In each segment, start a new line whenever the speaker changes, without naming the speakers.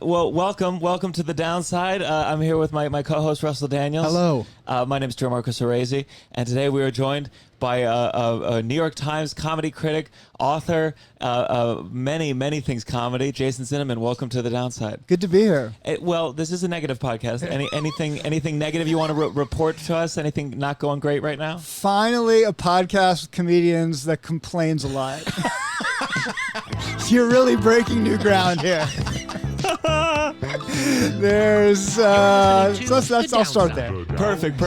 Well, welcome to The Downside. I'm here with my co-host, Russell Daniels.
Hello.
My name is Gianmarco Soresi, and today we are joined by a New York Times comedy critic, author, many things comedy, Jason Zinoman. Welcome to The Downside.
Good to be here.
Well, this is a negative podcast. Anything negative you want to report to us? Anything not going great right now?
Finally, a podcast with comedians that complains a lot. You're really breaking new ground here. I'll start there.
Perfect.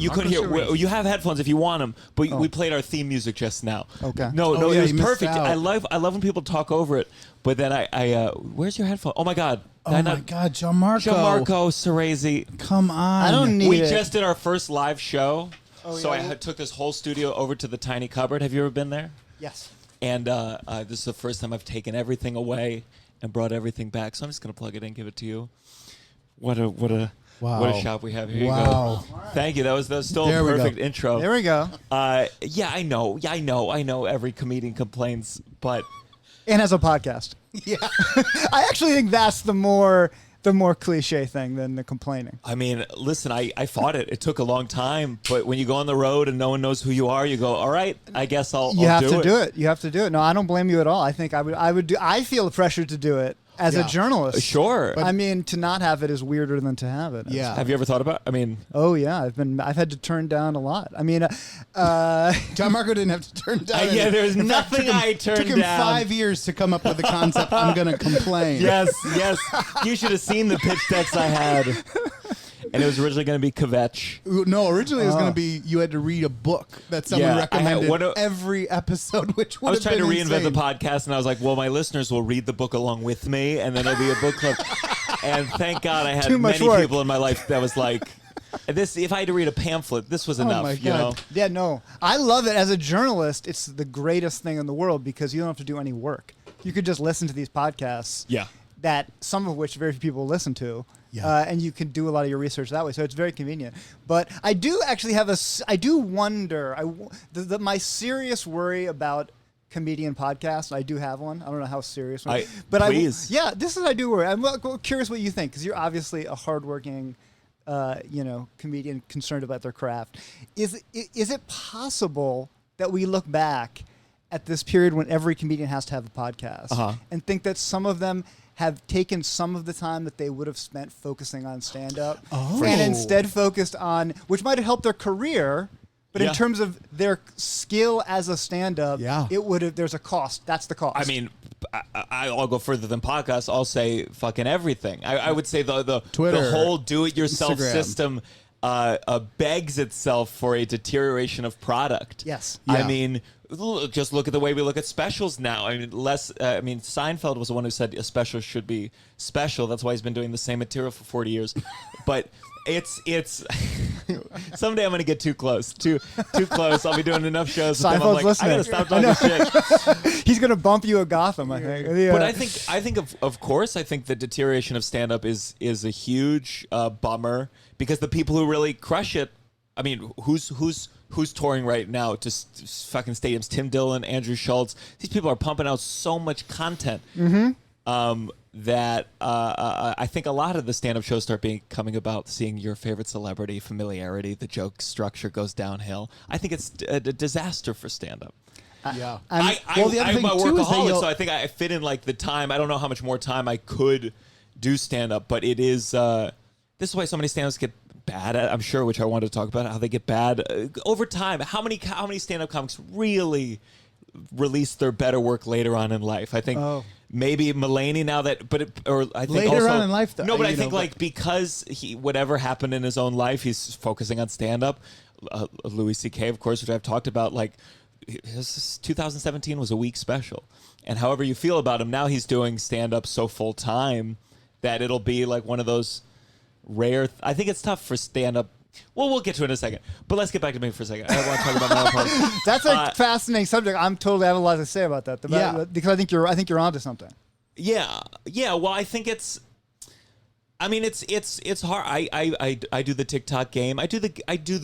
You couldn't hear. You have headphones if you want them, but we played our theme music just now.
Okay.
No,
yeah,
it was perfect. I love when people talk over it. But then I where's your headphone? Oh my God.
God, Gianmarco.
Gianmarco Soresi.
Come on. I don't need
We
it.
just did our first live show, so I took this whole studio over to the tiny cupboard. Have you ever been there?
Yes.
And this is the first time I've taken everything away and brought everything back. So I'm just gonna plug it in, give it to you. What a shop we have here. You go. Thank you. That was still a perfect intro.
There we go.
Yeah, I know. Every comedian complains, but
And has a podcast.
yeah,
I actually think that's the more cliche thing than the complaining.
I mean, listen, I fought it. It took a long time, but when you go on the road and no one knows who you are, you go, all right, I guess I'll do it.
You have to do it. You have to do it. No, I don't blame you at all. I think I would do. I feel the pressure to do it as a journalist.
Sure.
I mean, to not have it is weirder than to have it.
Yeah.
Have you ever thought about? I mean,
oh yeah, I've had to turn down a lot. I mean,
Gianmarco didn't have to turn down.
yeah, there's nothing I turned
down. Took him
down.
5 years to come up with the concept. I'm gonna complain.
Yes. You should have seen the pitch decks I had. And it was originally going to be kvetch.
No, originally it was going to be you had to read a book that someone recommended every episode, which would
I was trying to reinvent
insane.
the podcast, and I was like, well, my listeners will read the book along with me, and then it'll be a book club. And thank God I had many people in my life that was like, this. If I had to read a pamphlet, this was enough.
My God.
You know?
Yeah, no, I love it. As a journalist, it's the greatest thing in the world because you don't have to do any work. You could just listen to these podcasts.
Yeah.
That some of which very few people listen to.
Yeah.
And you can do a lot of your research that way, so it's very convenient. But I do actually I do wonder. My serious worry about comedian podcasts. I do have one. I don't know how serious one.
Please.
This is I do worry. I'm curious what you think because you're obviously a hardworking, comedian concerned about their craft. Is it possible that we look back at this period when every comedian has to have a podcast and think that some of them have taken some of the time that they would have spent focusing on stand-up and instead focused on, which might have helped their career, but in terms of their skill as a stand-up, there's a cost. That's the cost.
I mean, I'll go further than podcasts. I'll say fucking everything. I would say the whole do-it-yourself
Instagram
system begs itself for a deterioration of product.
Yes.
Yeah. I mean, just look at the way we look at specials now. I mean, Seinfeld was the one who said a special should be special. That's why he's been doing the same material for 40 years. But it's someday I'm going to get too close. Too close. I'll be doing enough shows. With
Seinfeld's listening.
I got to stop talking shit.
He's going to bump you at Gotham, I think.
But I think of course, I think the deterioration of stand-up is a huge bummer because the people who really crush it, I mean, who's touring right now to fucking stadiums? Tim Dillon, Andrew Schultz. These people are pumping out so much content that I think a lot of the stand-up shows start becoming about seeing your favorite celebrity, familiarity. The joke structure goes downhill. I think it's a disaster for stand-up.
Yeah.
I'm a workaholic, so I think I fit in like the time. I don't know how much more time I could do stand-up, but it is. This is why so many stand-ups get bad at, I'm sure, which I wanted to talk about, how they get bad over time. How many stand-up comics really release their better work later on in life? I think maybe Mulaney now that, I think
later
also,
on in life though.
No, but I think because whatever happened in his own life, he's focusing on stand-up. Louis C.K., of course, which I've talked about, like his 2017 was a week special, and however you feel about him now, he's doing stand-up so full time that it'll be like one of those rare. I think it's tough for stand-up. Well, we'll get to it in a second. But let's get back to me for a second. I want to talk about my own part.
That's a fascinating subject. I have a lot to say about that. Because I think you're onto something.
Yeah. Well, I think it's. I mean, it's hard. I do the TikTok game. I do the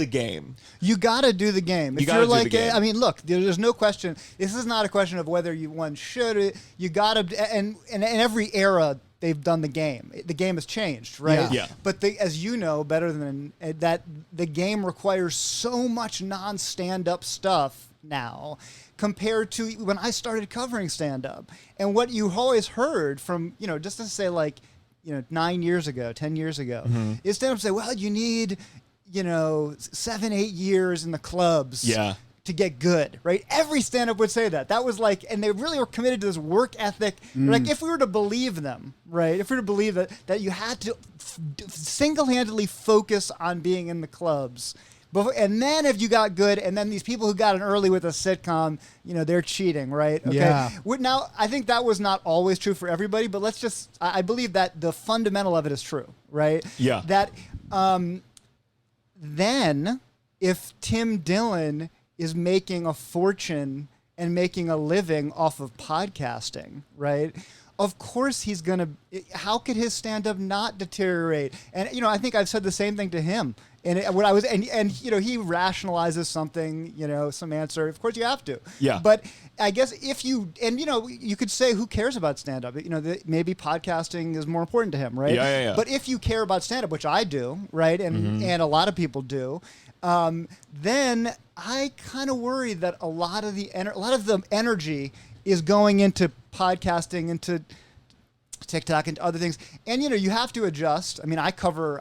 game.
You gotta do the game. If you're like, I mean, look, there's no question. This is not a question of whether one should. You gotta, and in every era, they've done the game. The game has changed, right?
Yeah.
But as you know better than that, the game requires so much non-stand-up stuff now compared to when I started covering stand-up. And what you always heard from, just to say 9 years ago, 10 years ago, is stand-up say, well, you need, 7-8 years in the clubs.
Yeah.
To get good, right? Every stand-up would say that. That was and they really were committed to this work ethic. Like, if we were to believe them, right? If we were to believe that you had to single-handedly focus on being in the clubs, and then if you got good, and then these people who got in early with a sitcom, they're cheating, right? Okay.
Yeah.
Now, I think that was not always true for everybody, but I believe that the fundamental of it is true, right?
Yeah.
That then, if Tim Dillon is making a fortune and making a living off of podcasting, right? Of course he's going to, how could his stand-up not deteriorate? And, I think I've said the same thing to him. And he rationalizes something, some answer. Of course you have to.
Yeah.
But I guess if you, you could say, who cares about stand-up? Maybe podcasting is more important to him, right?
Yeah.
But if you care about stand-up, which I do, right? And a lot of people do, then I kind of worry that a lot of the energy is going into podcasting, into TikTok, and other things. And you have to adjust. I mean, I cover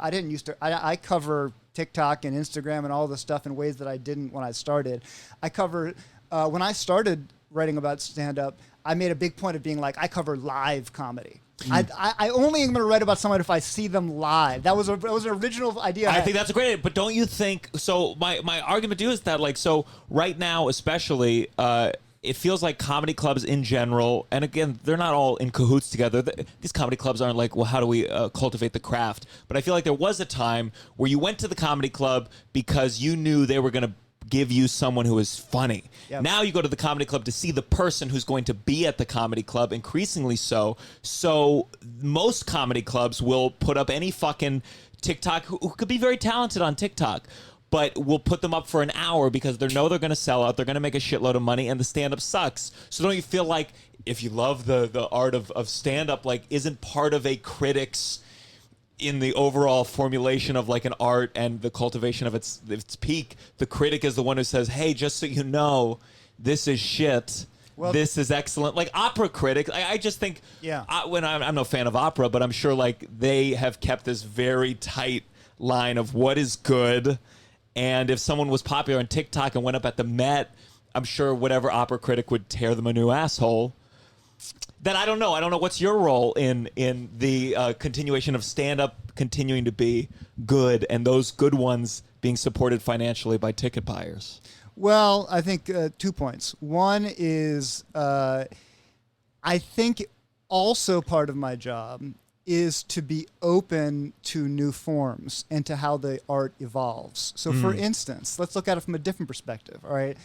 TikTok and Instagram and all this stuff in ways that I didn't when I started. I cover when I started writing about stand-up, I made a big point of being like, I cover live comedy. I only am going to write about someone if I see them live. That was an original idea.
I think that's a great idea. But don't you think, so my argument to you is that, so right now especially, it feels like comedy clubs in general, and again, they're not all in cahoots together. These comedy clubs aren't like, well, how do we cultivate the craft? But I feel like there was a time where you went to the comedy club because you knew they were going to give you someone who is funny. Yep. Now you go to the comedy club to see the person who's going to be at the comedy club, increasingly so. So most comedy clubs will put up any fucking TikTok who could be very talented on TikTok, but we'll put them up for an hour because they know they're going to sell out, they're going to make a shitload of money, and the stand-up sucks. So don't you feel like if you love the art of stand-up, isn't part of a critic's in the overall formulation of an art and the cultivation of its peak, the critic is the one who says, hey, just so you know, this is shit. Well, this is excellent. Like opera critics, I just think, when I'm no fan of opera, but I'm sure they have kept this very tight line of what is good. And if someone was popular on TikTok and went up at the Met, I'm sure whatever opera critic would tear them a new asshole. That I don't know. I don't know what's your role in the continuation of stand-up continuing to be good and those good ones being supported financially by ticket buyers.
Well, I think 2 points. One is I think also part of my job is to be open to new forms and to how the art evolves. So for instance, let's look at it from a different perspective, all right?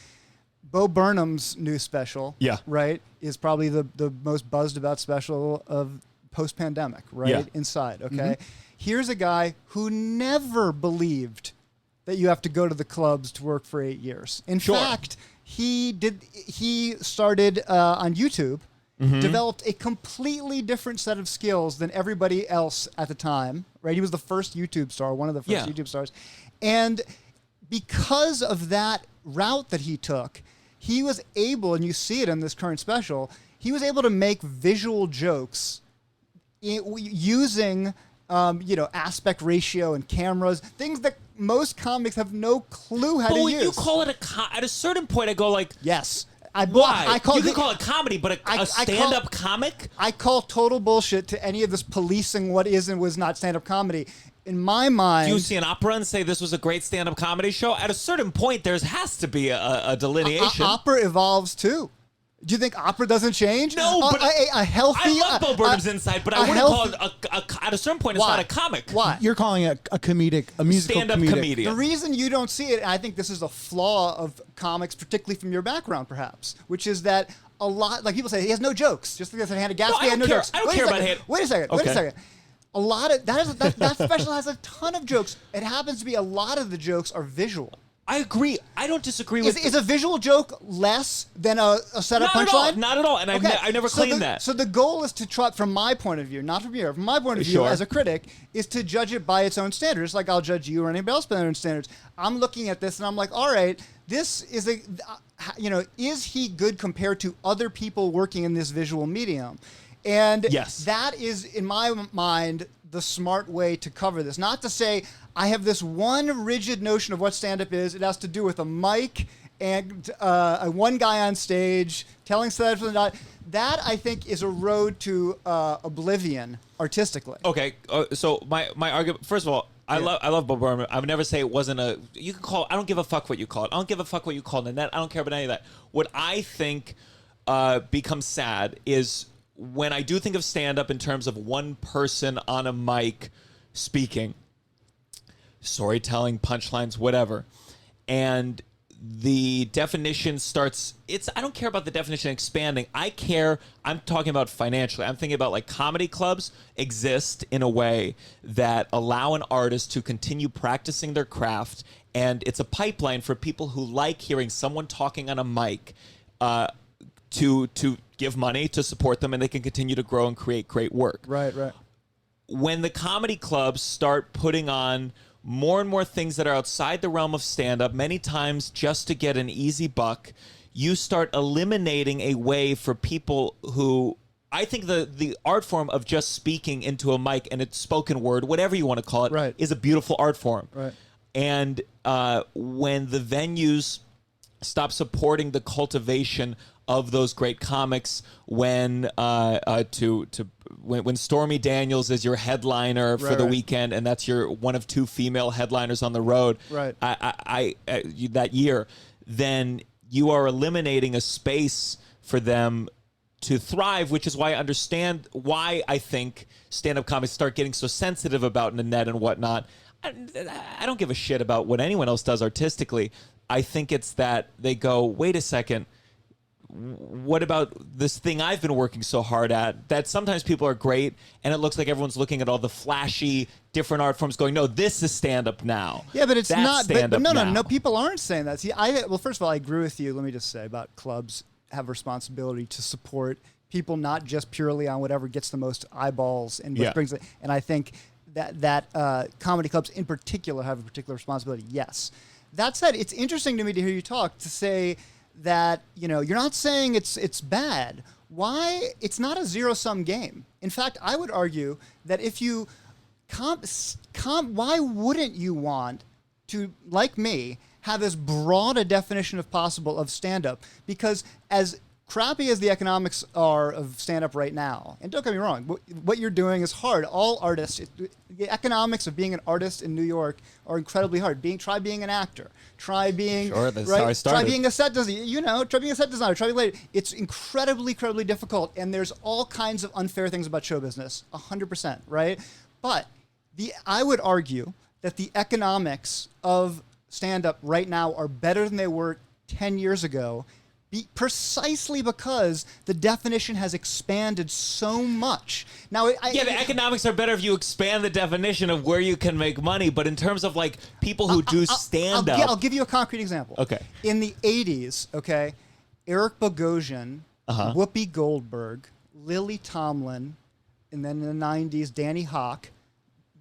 Bo Burnham's new special, right, is probably the most buzzed about special of post-pandemic, right?
Yeah.
Inside, okay? Here's a guy who never believed that you have to go to the clubs to work for 8 years. In fact, he started on YouTube, developed a completely different set of skills than everybody else at the time, right? He was the first YouTube star, one of the first YouTube stars. And because of that route that he took, he was able, and you see it in this current special, he was able to make visual jokes using, aspect ratio and cameras, things that most comics have no clue how to use. But when
you call it at a certain point, I go
yes.
Why? You can call it comedy, but a stand-up comic?
I call total bullshit to any of this policing what is and was not stand-up comedy. In my mind...
Do you see an opera and say this was a great stand-up comedy show? At a certain point, there has to be a delineation.
Opera evolves, too. Do you think opera doesn't change?
No, but
a healthy...
I love Bo Burnham's insight, but I wouldn't call it... at a certain point, it's not a comic.
Why?
You're calling it a musical
stand-up comedian.
The reason you don't see it, and I think this is a flaw of comics, particularly from your background, perhaps, which is that a lot... people say, he has no jokes. Just because I had a Gatsby, he had no jokes.
I don't care about him.
Wait a second. A lot of that special has a ton of jokes. It happens to be a lot of the jokes are visual.
I agree. I don't disagree with.
Is a visual joke less than a setup punchline?
Not at all. And I never claimed that.
So the goal is to try, from my point of view, not from yours, from my point of view as a critic, is to judge it by its own standards. Like I'll judge you or anybody else by their own standards. I'm looking at this and I'm like, all right, this is is he good compared to other people working in this visual medium? And that is, in my mind, the smart way to cover this. Not to say I have this one rigid notion of what stand-up is. It has to do with a mic and one guy on stage telling stand-up. That, I think, is a road to oblivion artistically.
Okay, so my argument, first of all, I love Bob Burnham. I would never say it wasn't a. You can call. I don't give a fuck what you call it. I don't give a fuck what you call Nanette. I don't care about any of that. What I think becomes sad is when I do think of stand-up in terms of one person on a mic speaking, storytelling, punchlines, whatever, and the definition starts. I don't care about the definition expanding. I'm talking about financially. I'm thinking about like comedy clubs exist in a way that allow an artist to continue practicing their craft, and it's a pipeline for people who like hearing someone talking on a mic to give money to support them, and they can continue to grow and create great work.
Right.
When the comedy clubs start putting on more and more things that are outside the realm of stand-up, many times just to get an easy buck, you start eliminating a way for people who... I think the art form of just speaking into a mic and it's spoken word, whatever you want to call it, is a beautiful art form.
Right.
And when the venues stop supporting the cultivation of those great comics, when when Stormy Daniels is your headliner for the weekend, and that's your one of two female headliners on the road, that year, then you are eliminating a space for them to thrive, which is why I understand why I think stand-up comics start getting so sensitive about Nanette and whatnot. I don't give a shit about what anyone else does artistically. I think it's that they go, wait a second, what about this thing I've been working so hard at? That sometimes people are great, and it looks like everyone's looking at all the flashy, different art forms going, no, this is stand-up now.
Yeah, but it's
That's
not.
Stand-up
No, people aren't saying that. See, well, first of all, I agree with you. Let me just say about clubs have a responsibility to support people, not just purely on whatever gets the most eyeballs and what brings it. And I think that comedy clubs in particular have a particular responsibility. Yes. That said, it's interesting to me to hear you talk, to say that, you're not saying it's bad. Why? It's not a zero-sum game. In fact, I would argue that if you why wouldn't you want to, like me, have as broad a definition as possible of stand-up? Because as crappy as the economics are of stand-up right now, and don't get me wrong, what you're doing is hard. All artists, the economics of being an artist in New York are incredibly hard. Try being an actor. Try being
how I started.
Try being a set designer. Try being a set designer. Try being later. It's incredibly difficult, and there's all kinds of unfair things about show business. 100%, right? But I would argue that the economics of stand-up right now are better than they were 10 years ago. Precisely because the definition has expanded so much. Now,
the economics are better if you expand the definition of where you can make money. But in terms of like people who do stand up,
I'll give you a concrete example.
Okay.
In the 80s, Eric Bogosian, Whoopi Goldberg, Lily Tomlin, and then in the 90s, Danny Hawk.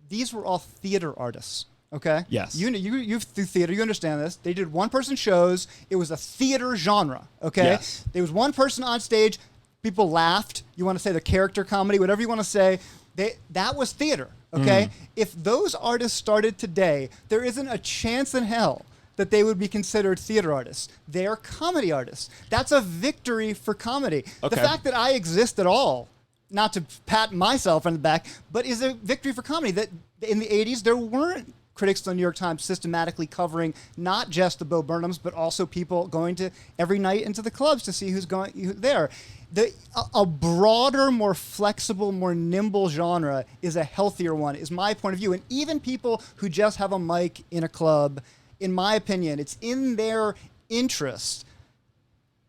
These were all theater artists. Okay.
Yes.
You through theater, you understand this. They did one-person shows. It was a theater genre. Okay.
Yes.
There was one person on stage. People laughed. You want to say the character comedy, whatever you want to say. That was theater. Okay. If those artists started today, there isn't a chance in hell that they would be considered theater artists. They are comedy artists. That's a victory for comedy.
Okay.
The fact that I exist at all, not to pat myself on the back, but is a victory for comedy. That in the 80s there weren't critics of the New York Times systematically covering not just the Bo Burnhams, but also people going to every night into the clubs to see who's going there. A broader, more flexible, more nimble genre is a healthier one, is my point of view. And even people who just have a mic in a club, in my opinion, it's in their interest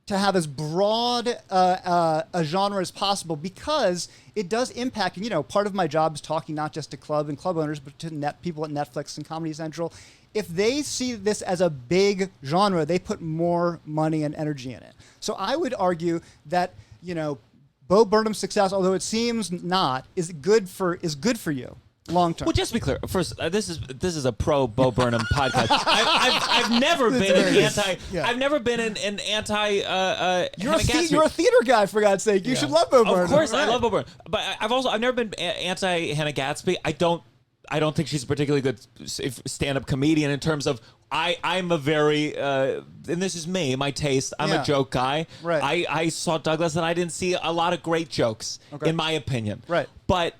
to have as broad a genre as possible because it does impact. You know, part of my job is talking not just to club and club owners, but to people at Netflix and Comedy Central. If they see this as a big genre, they put more money and energy in it. So I would argue that, you know, Bo Burnham's success, although it seems not, is good for you. Long term.
Well, just to be clear, first, this is a pro Bo Burnham podcast. I've never been an anti. Yeah. I've never been an anti.
You're a theater guy, for God's sake. You should love Bo Burnham.
Of course, right. I love Bo Burnham, but I've never been anti Hannah Gadsby. I don't think she's a particularly good stand-up comedian in terms of I'm a very and this is me, my taste. I'm a joke guy.
Right.
I saw Douglas and I didn't see a lot of great jokes, in my opinion.
Right.
But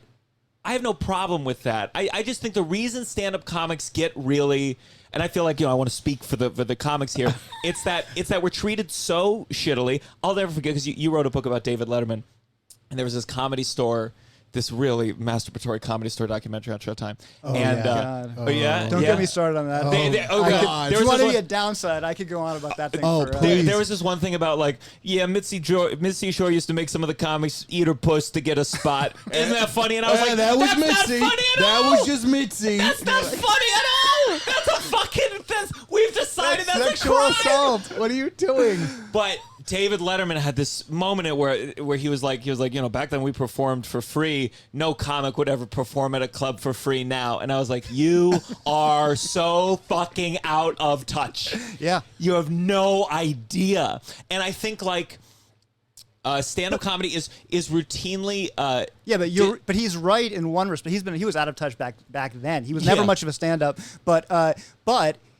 I have no problem with that. I just think the reason stand-up comics get really, and I feel like, you know, I want to speak for the comics here. it's that we're treated so shittily. I'll never forget because you wrote a book about David Letterman, and there was this comedy store, this really masturbatory comedy store documentary on Showtime.
Oh, yeah. Don't get me started on that.
God.
If you want to be a downside, I could go on about that thing.
There was this one thing about like, Mitzi Shore used to make some of the comics eat her puss to get a spot. Isn't that funny? And I was like,
that was
that's
Mitzi.
Not funny at
that
all.
was just Mitzi.
That's not funny at all. That's a fucking. We've decided that's
sexual
a crime.
assault. What are you doing?
But David Letterman had this moment where he was like, you know, back then we performed for free. No comic would ever perform at a club for free now. And I was like, you are so fucking out of touch.
Yeah.
You have no idea. And I think like stand-up comedy is routinely
but he's right in one respect. He was out of touch back then. He was never much of a stand-up, but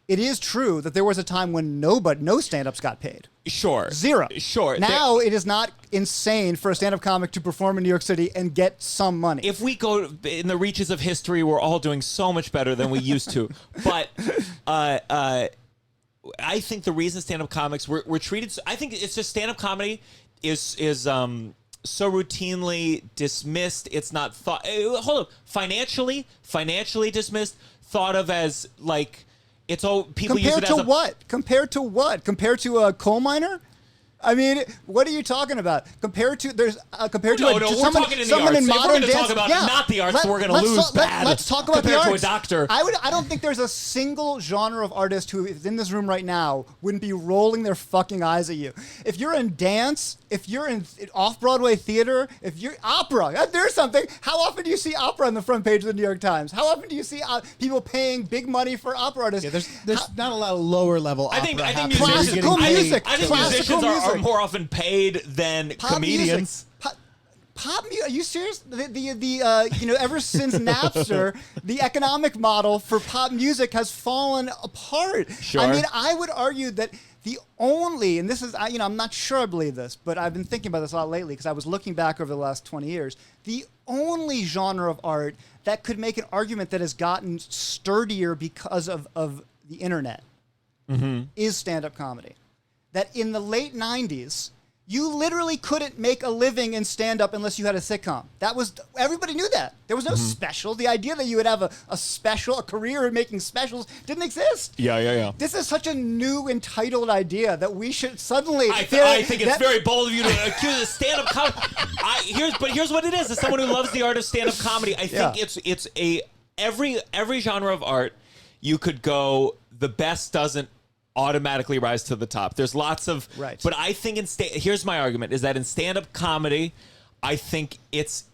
it is true that there was a time when no stand-ups got paid.
Sure.
Zero.
Sure.
Now it is not insane for a stand-up comic to perform in New York City and get some money.
If we go in the reaches of history, we're all doing so much better than we used to. But I think the reason stand-up comics were treated, I think it's just stand-up comedy is so routinely dismissed. It's not thought. Hold on. Financially dismissed. Thought of as like. It's all people use it as
Compared to what? Compared to a coal miner? I mean, what are you talking about? Compared to someone in modern dance.
Talk about not the arts, we're going to lose bad.
Let's talk about the arts.
Compared to a doctor.
I don't think there's a single genre of artist who is in this room right now wouldn't be rolling their fucking eyes at you. If you're in dance, if you're in off-Broadway theater, if you're opera, there's something. How often do you see opera on the front page of the New York Times? How often do you see people paying big money for opera artists?
Yeah, there's not a lot of lower level opera.
I think
classical music.
I think musicians are more often paid than comedians.
Pop music? Are you serious? Ever since Napster, the economic model for pop music has fallen apart.
Sure.
I mean, I would argue that the only, and this is, I'm not sure I believe this, but I've been thinking about this a lot lately because I was looking back over the last 20 years. The only genre of art that could make an argument that has gotten sturdier because of the internet is stand-up comedy. That in the late 90s, you literally couldn't make a living in stand-up unless you had a sitcom. Everybody knew that. There was no special. The idea that you would have a career in making specials didn't exist.
Yeah.
This is such a new, entitled idea that we should suddenly...
I think it's very bold of you to accuse a stand-up comedy. Here's what it is. As someone who loves the art of stand-up comedy, I think it's every genre of art, you could go, the best doesn't automatically rise to the top. There's lots of but I think here's my argument is that in stand-up comedy, I think it's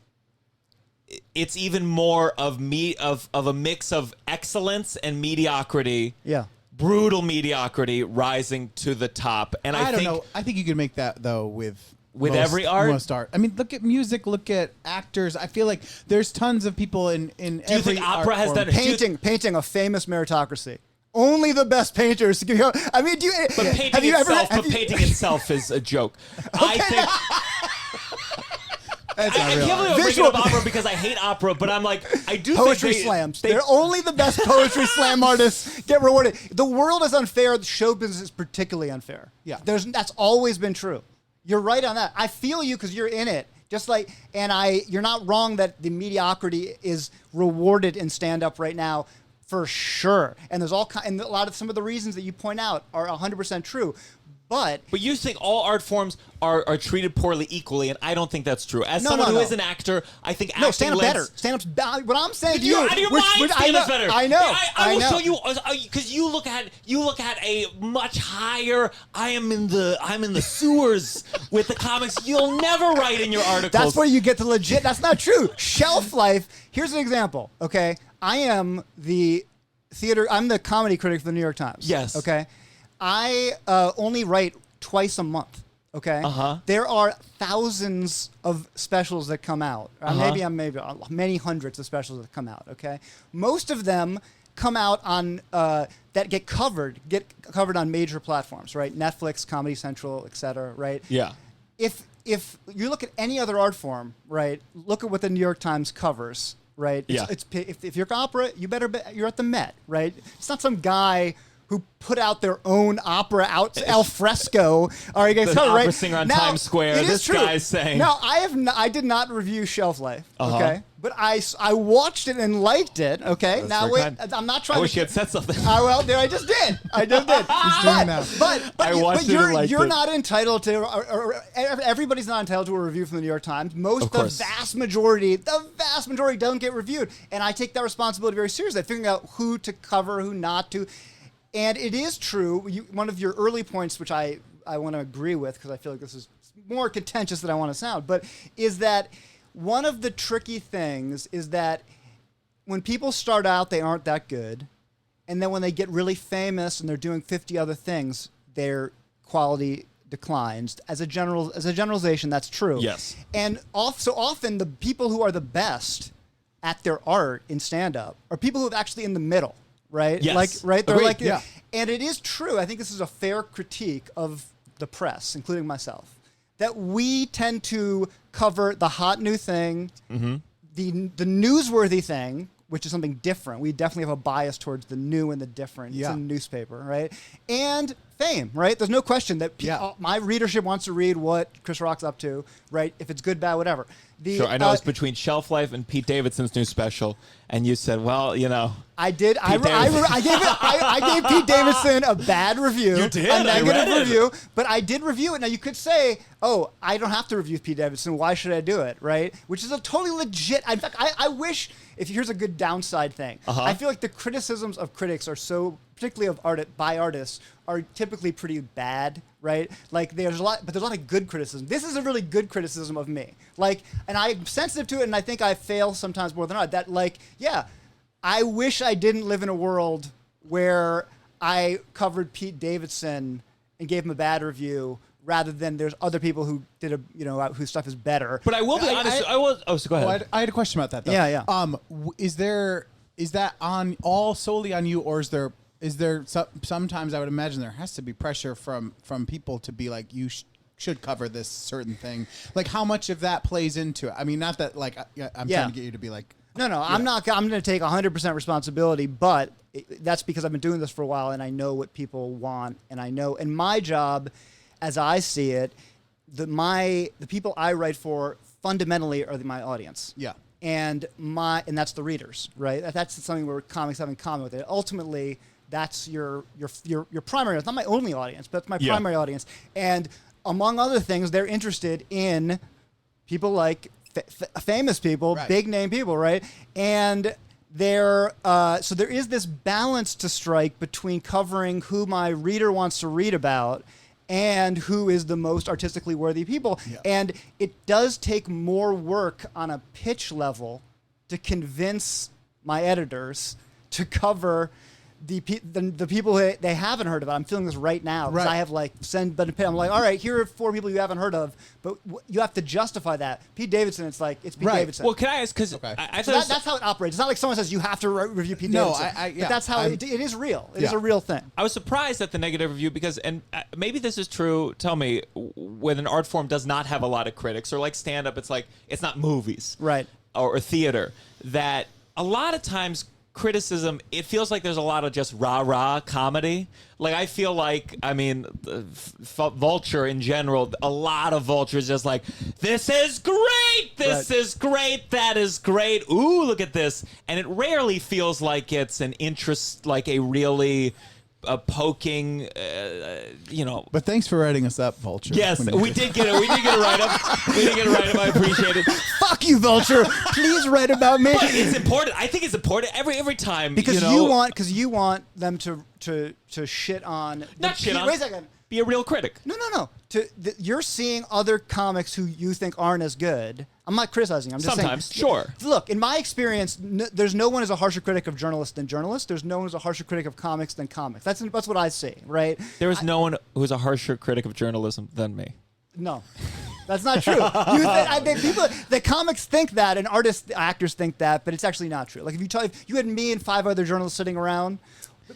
even more of a mix of excellence and mediocrity.
Yeah.
Brutal mediocrity rising to the top. And I
don't know. I think you can make that though with
every art.
Most art. I mean, look at music, look at actors. I feel like there's tons of people in
Do you
every
think opera has done it?
Painting a famous meritocracy. Only the best painters. I mean,
painting itself is a joke. I think. I can't believe I'm bringing up opera because I hate opera, but I'm like, I do
poetry
think
slams. They're only the best poetry slam artists get rewarded. The world is unfair. The show business is particularly unfair.
Yeah,
that's always been true. You're right on that. I feel you because you're in it. You're not wrong that the mediocrity is rewarded in stand-up right now. For sure, and there's some of the reasons that you point out are 100% true, But
you think all art forms are treated poorly equally, and I don't think that's true. As someone who is an actor, I think acting
stand-up better. Stand-up's what I'm saying to you.
Out of your mind, stand-up's better.
I know.
I will show you because you look at a much higher. I'm in the sewers with the comics. You'll never write in your articles.
That's where you get the legit. That's not true. Shelf life. Here's an example. Okay, I am the comedy critic for the New York Times.
Yes.
Okay, I only write twice a month. Okay. There are thousands of specials that come out. Maybe many hundreds of specials that come out. Okay. Most of them come out on that get covered on major platforms, right? Netflix, Comedy Central, etc. Right.
Yeah.
If you look at any other art form, right? Look at what the New York Times covers, right? If you're opera, you're at the Met, right? It's not some guy who put out their own opera out al fresco. Are you guys
opera
right?
singer on Times Square. This guy's saying.
Now I did not review Shelf Life. Okay, but I watched it and liked it. Okay,
That's
now wait, I'm not trying.
I wish you had said something.
Well, there I just did. He's doing that. But you're not entitled to. Or everybody's not entitled to a review from the New York Times. The vast majority don't get reviewed, and I take that responsibility very seriously. Figuring out who to cover, who not to. And it is true, one of your early points, which I want to agree with, because I feel like this is more contentious than I want to sound, but is that one of the tricky things is that when people start out, they aren't that good. And then when they get really famous and they're doing 50 other things, their quality declines. As a generalization, that's true.
Yes.
And so often the people who are the best at their art in stand-up are people who are actually in the middle. Right?
Yes.
They're
Agreed.
And it is true. I think this is a fair critique of the press, including myself, that we tend to cover the hot new thing, the newsworthy thing, which is something different. We definitely have a bias towards the new and the different. It's in the newspaper, right? And fame, right? There's no question that my readership wants to read what Chris Rock's up to, right? If it's good, bad, whatever.
Sure, I know it's between Shelf Life and Pete Davidson's new special, and you said, well,
I did. I gave Pete Davidson a bad review.
You did?
A negative review, but I did review it. Now, you could say, oh, I don't have to review Pete Davidson. Why should I do it, right? Which is a totally legit. In fact, I wish, here's a good downside thing. I feel like the criticisms of critics are so, particularly of by artists, are typically pretty bad, right? Like there's a lot of good criticism. This is a really good criticism of me. And I'm sensitive to it, and I think I fail sometimes more than not. I wish I didn't live in a world where I covered Pete Davidson and gave him a bad review, rather than there's other people who did whose stuff is better.
But I will be honest. So go ahead.
I had a question about that, though.
Yeah.
Is that all solely on you, or is there sometimes I would imagine there has to be pressure from people to be like, you should cover this certain thing. Like, how much of that plays into it? I mean, not that I'm trying to get you to be like,
no, I'm not. I'm going to take 100% responsibility, but that's because I've been doing this for a while and I know what people want, and I know. And my job, as I see it, the people I write for fundamentally are my audience.
Yeah.
And that's the readers, right? That's something where comics have in common with it. Ultimately, that's your primary. It's not my only audience, but it's my primary audience. And among other things, they're interested in people like famous people, big name people, right? And so there is this balance to strike between covering who my reader wants to read about and who is the most artistically worthy people. Yeah. And it does take more work on a pitch level to convince my editors to cover the people they haven't heard about. I'm feeling this right now because I have I'm like, all right, here are 4 people you haven't heard of, but you have to justify that. Pete Davidson, it's Pete Davidson.
Well, can I ask, because
that's how it operates. It's not like someone says you have to review Pete Davidson. But that's how it is real. It is a real thing.
I was surprised at the negative review because, and maybe this is true, tell me, when an art form does not have a lot of critics, or like stand-up, it's not movies.
Right.
Or theater, that a lot of times criticism, it feels like there's a lot of just rah-rah comedy. Like, I feel like, Vulture in general, a lot of Vulture is just like, this is great, this is great, that is great, ooh, look at this. And it rarely feels like it's an interest, like a really poking,
But thanks for writing us up, Vulture.
Yes,
When you
we did get it. We did get a write-up. We did get a write-up. I appreciate it.
Fuck you, Vulture. Please write about me.
But it's important. I think it's important every time.
Because you want them to shit on.
Not shit on.
Wait a second.
Be a real critic.
No. You're seeing other comics who you think aren't as good. I'm not criticizing. I'm just
Sometimes,
saying.
sure.
Look, in my experience, there's no one who's a harsher critic of journalists than journalists. There's no one who's a harsher critic of comics than comics. That's what I see, right?
There is no one who's a harsher critic of journalism than me.
No. That's not true. The comics think that, and actors think that, but it's actually not true. Like if you had me and 5 other journalists sitting around,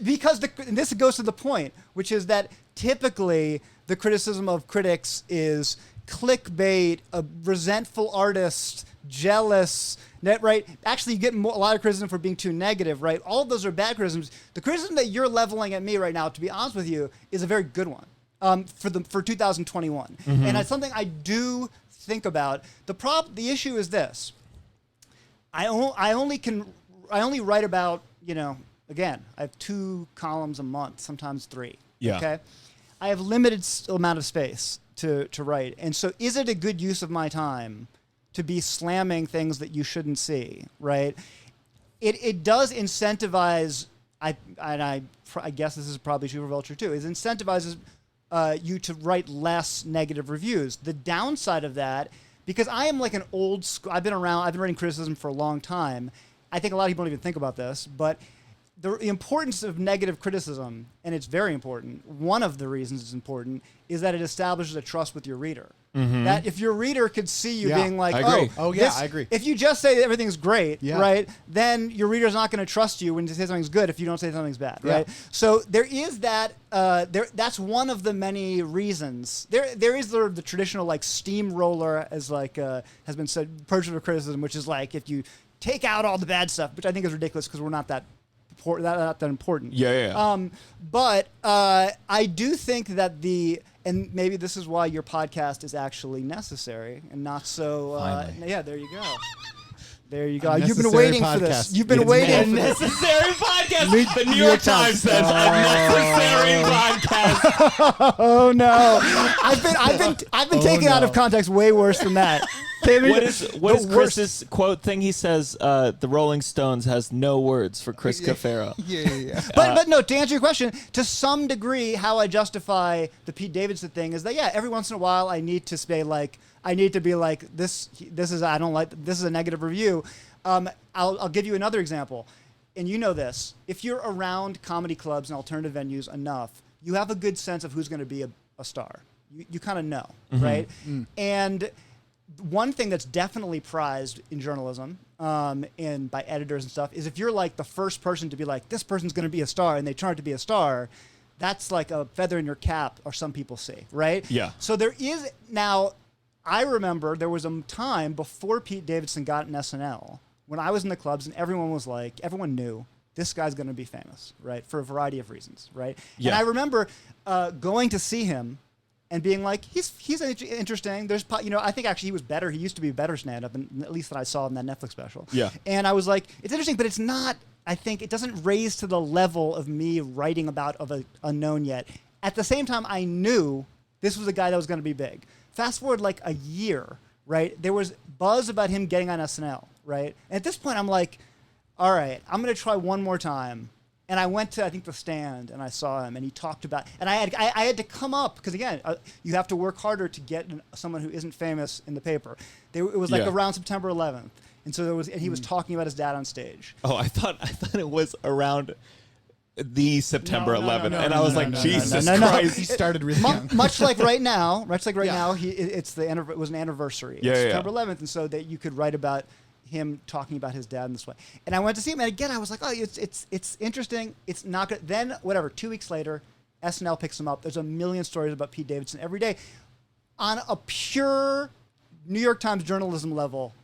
because and this goes to the point, which is that typically the criticism of critics is clickbait, a resentful artist, jealous, right? Actually, you get a lot of criticism for being too negative, right? All of those are bad criticisms. The criticism that you're leveling at me right now, to be honest with you, is a very good one. For 2021, and it's something I do think about. The issue is this: I only write about, again, I have 2 columns a month, sometimes 3.
Yeah.
Okay, I have limited amount of space to write, and so is it a good use of my time to be slamming things that you shouldn't see? Right? It does incentivize. I guess this is probably true for Vulture too. It incentivizes you to write less negative reviews. The downside of that, because I am like an old school, I've been writing criticism for a long time. I think a lot of people don't even think about this, but the importance of negative criticism, and it's very important, one of the reasons it's important, is that it establishes a trust with your reader. That if your reader could see you being like,
I agree.
I agree.
If you just say that everything's great,
Yeah.
right, then your reader's not going to trust you when you say something's good if you don't say something's bad, right? So there is that. That's one of the many reasons. There is the traditional like steamroller, as like has been said, approach of criticism, which is like if you take out all the bad stuff, which I think is ridiculous because we're not that important.
Yeah.
But I do think that and maybe this is why your podcast is actually necessary and not so. Yeah, there you go. There you go. You've been waiting for this. You've been waiting.
Necessary podcast. The New York Times says unnecessary podcast.
Oh no! I've been taken out of context way worse than that.
What is Chris's quote thing? He says the Rolling Stones has no words for Chris Cafaro.
Yeah.
But no, to answer your question, to some degree, how I justify the Pete Davidson thing is that every once in a while I need to be like this is I don't like this is a negative review. I'll give you another example, and you know this: if you're around comedy clubs and alternative venues enough, you have a good sense of who's going to be a star. You kind of know, right? And one thing that's definitely prized in journalism and by editors and stuff is if you're like the first person to be like, this person's going to be a star, and they turn out to be a star, that's like a feather in your cap, or some people say, right?
Yeah.
So there is now, I remember there was a time before Pete Davidson got in SNL when I was in the clubs and everyone knew this guy's going to be famous, right? For a variety of reasons, right?
Yeah.
And I remember going to see him and being like, he's interesting. There's, I think actually he was better. He used to be a better stand-up, and at least that I saw in that Netflix special.
Yeah.
And I was like, it's interesting, but it's not. I think it doesn't raise to the level of me writing about of a unknown yet. At the same time, I knew this was a guy that was going to be big. Fast forward like a year, right? There was buzz about him getting on SNL, right? And at this point, I'm like, all right, I'm going to try one more time. And I went to, I think, the Stand, and I saw him, and he talked about, and I had to come up, because again, you have to work harder to get someone who isn't famous in the paper. It was like around September 11th, and so he was talking about his dad on stage.
Oh, I thought it was around the September 11th, and I was like, Jesus Christ.
He started really young.
Much like right now, it was an anniversary.
Yeah,
September 11th, and so that you could write about him talking about his dad in this way. And I went to see him, and again, I was like, oh, it's interesting. It's not good. Then, 2 weeks later, SNL picks him up. There's a million stories about Pete Davidson every day. On a pure New York Times journalism level,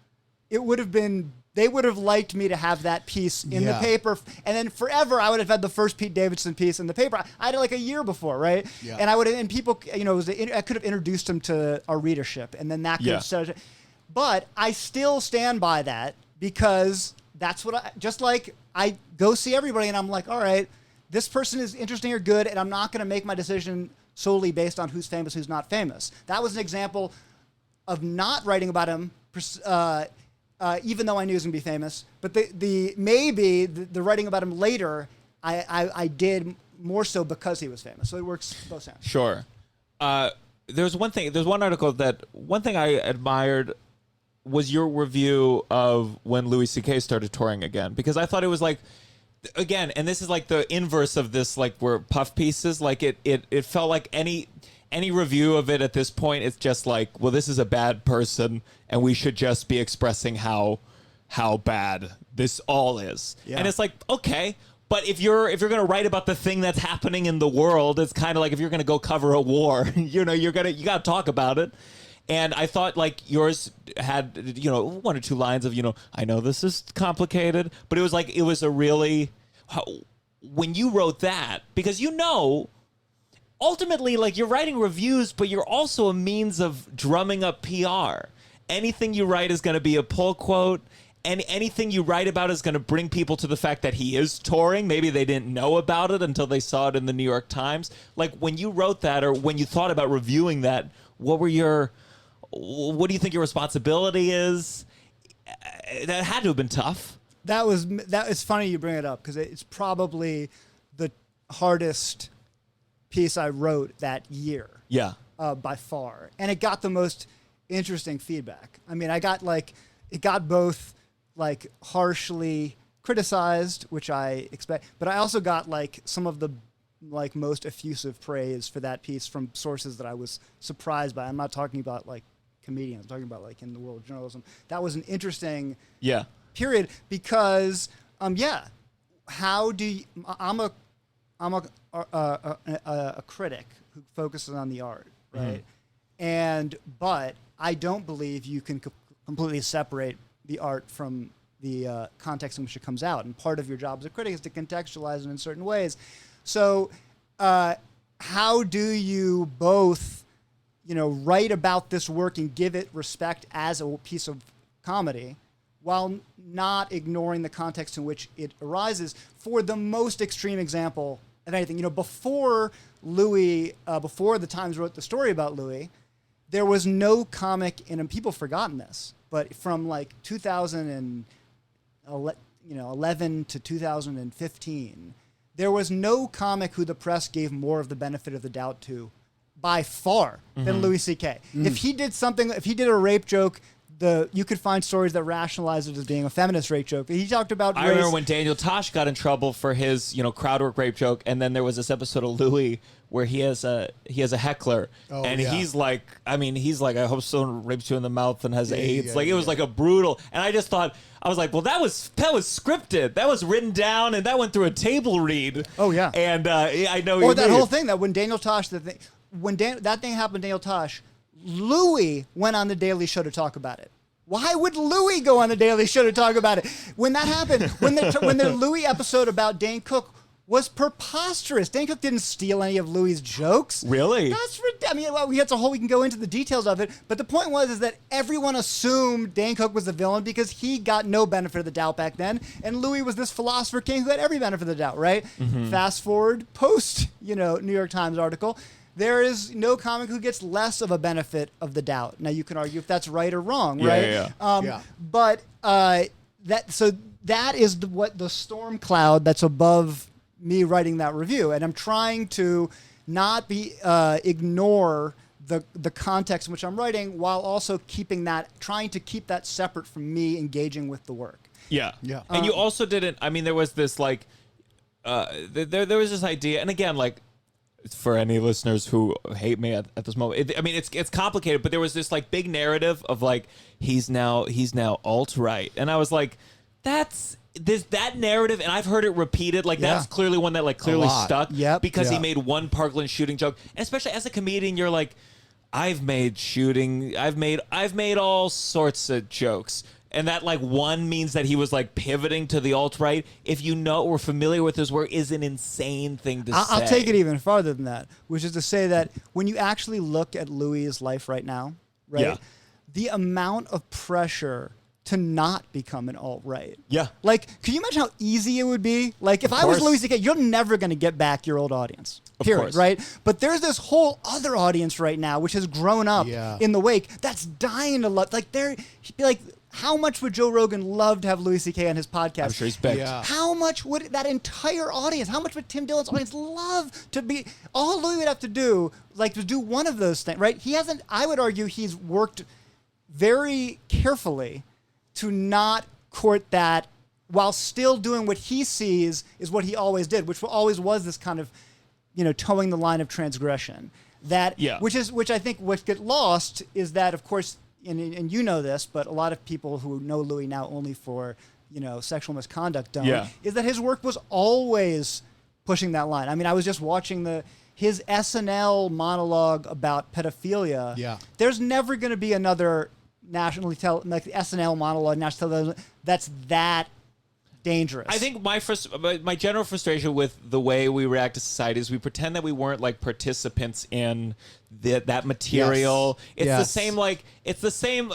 they would have liked me to have that piece in the paper. And then forever, I would have had the first Pete Davidson piece in the paper. I had it like a year before, right?
Yeah.
And people, I could have introduced him to our readership, and then that could have said. But I still stand by that, because that's what just like I go see everybody and I'm like, all right, this person is interesting or good, and I'm not going to make my decision solely based on who's famous, who's not famous. That was an example of not writing about him, even though I knew he was going to be famous. But the writing about him later, I did more so because he was famous. So it works both sides.
Sure. There's one article that one thing I admired was your review of when Louis C.K. started touring again, because I thought it was like, again, and this is like the inverse of this, like where puff pieces, like it felt like any review of it at this point, it's just like, well, this is a bad person and we should just be expressing how bad this all is. Yeah. And it's like, okay, but if you're going to write about the thing that's happening in the world, it's kind of like if you're going to go cover a war, you got to talk about it. And I thought like yours had, one or two lines of, I know this is complicated, but it was a really, when you wrote that, because ultimately, like, you're writing reviews, but you're also a means of drumming up PR. Anything you write is going to be a pull quote, and anything you write about is going to bring people to the fact that he is touring. Maybe they didn't know about it until they saw it in the New York Times. Like, when you wrote that, or when you thought about reviewing that, what do you think your responsibility is? That had to have been tough.
It's funny you bring it up, because it's probably the hardest piece I wrote that year.
Yeah.
By far. And it got the most interesting feedback. I mean, it got both like harshly criticized, which I expect, but I also got like some of the like most effusive praise for that piece from sources that I was surprised by. I'm not talking about like comedians, I'm talking about like in the world of journalism. That was an interesting period, because how do you, I'm a critic who focuses on the art, right? Mm-hmm. But I don't believe you can completely separate the art from the context in which it comes out. And part of your job as a critic is to contextualize it in certain ways. So how do you both, write about this work and give it respect as a piece of comedy while not ignoring the context in which it arises? For the most extreme example of anything, before the Times wrote the story about Louis, there was no comic, and people forgotten this, but from like 2011 to 2015, there was no comic who the press gave more of the benefit of the doubt to, by far, than Louis C.K. If he did a rape joke, you could find stories that rationalize it as being a feminist rape joke. He talked about race.
I remember when Daniel Tosh got in trouble for his, crowd work rape joke, and then there was this episode of Louis where he has a heckler, he's like, I hope someone rapes you in the mouth and has AIDS. It was like a brutal, and I just thought, I was like, well, that was scripted, that was written down, and that went through a table read.
Oh yeah,
and I know.
Or that whole thing that when Daniel Tosh, that thing happened to Daniel Tosh, Louis went on the Daily Show to talk about it. Why would Louis go on the Daily Show to talk about it? When that happened, when the Louis episode about Dane Cook was preposterous. Dane Cook didn't steal any of Louis' jokes.
Really?
That's we can go into the details of it, but the point is that everyone assumed Dane Cook was the villain because he got no benefit of the doubt back then, and Louis was this philosopher king who had every benefit of the doubt, right? Mm-hmm. Fast forward post, New York Times article. There is no comic who gets less of a benefit of the doubt. Now you can argue if that's right or wrong, right? But that is what the storm cloud that's above me writing that review, and I'm trying to not ignore the context in which I'm writing, while also trying to keep that separate from me engaging with the work.
Yeah. And you also didn't. I mean, there was this like, there was this idea, and again, like, for any listeners who hate me at this moment, it's complicated, but there was this like big narrative of like he's now alt-right, and I was like, that narrative, and I've heard it repeated, like that's clearly one that like clearly stuck, because he made one Parkland shooting joke, and especially as a comedian, you're like, I've made all sorts of jokes. And that like one means that he was like pivoting to the alt-right, if you know or familiar with his work, is an insane thing to say.
I'll take it even farther than that, which is to say that when you actually look at Louis' life right now, right, the amount of pressure to not become an alt-right.
Yeah.
Like, can you imagine how easy it would be? Like, if I was
course.
Louis C.K., you're never going to get back your old audience.
Of
Period,
course.
right? But there's this whole other audience right now, which has grown up in the wake, that's dying to love. Like, how much would Joe Rogan love to have Louis C.K. on his podcast?
I'm sure he's begged.
Yeah.
How much would that entire audience, how much would Tim Dillon's audience love to be, all Louis would have to do, like, to do one of those things, right? He hasn't, I would argue he's worked very carefully to not court that while still doing what he sees is what he always did, which always was this kind of, towing the line of transgression. That, which I think what get lost is that, of course, and you know this, but a lot of people who know Louis now only for, sexual misconduct don't, is that his work was always pushing that line. I mean, I was just watching his SNL monologue about pedophilia.
Yeah.
There's never going to be another like the SNL monologue, national television, that's that dangerous.
I think my general frustration with the way we react to society is we pretend that we weren't like participants in that material. It's the same. Like it's the same.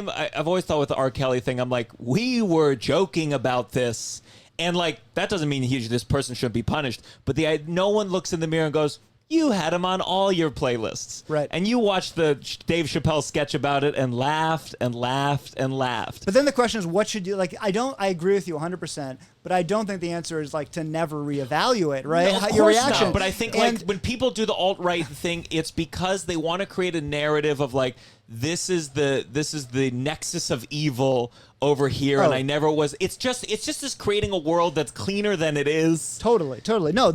I've always thought with the R. Kelly thing. I'm like, we were joking about this, and like that doesn't mean this person shouldn't be punished. But no one looks in the mirror and goes, you had him on all your playlists.
Right.
And you watched the Dave Chappelle sketch about it and laughed and laughed and laughed.
But then the question is, what should you, like, I agree with you 100%, but I don't think the answer is, like, to never reevaluate, right?
No, of
your
course
reaction.
not. But I think, like, when people do the alt-right thing, it's because they want to create a narrative of, like, this is the nexus of evil over here, and I never was. It's just this creating a world that's cleaner than it is.
Totally. No,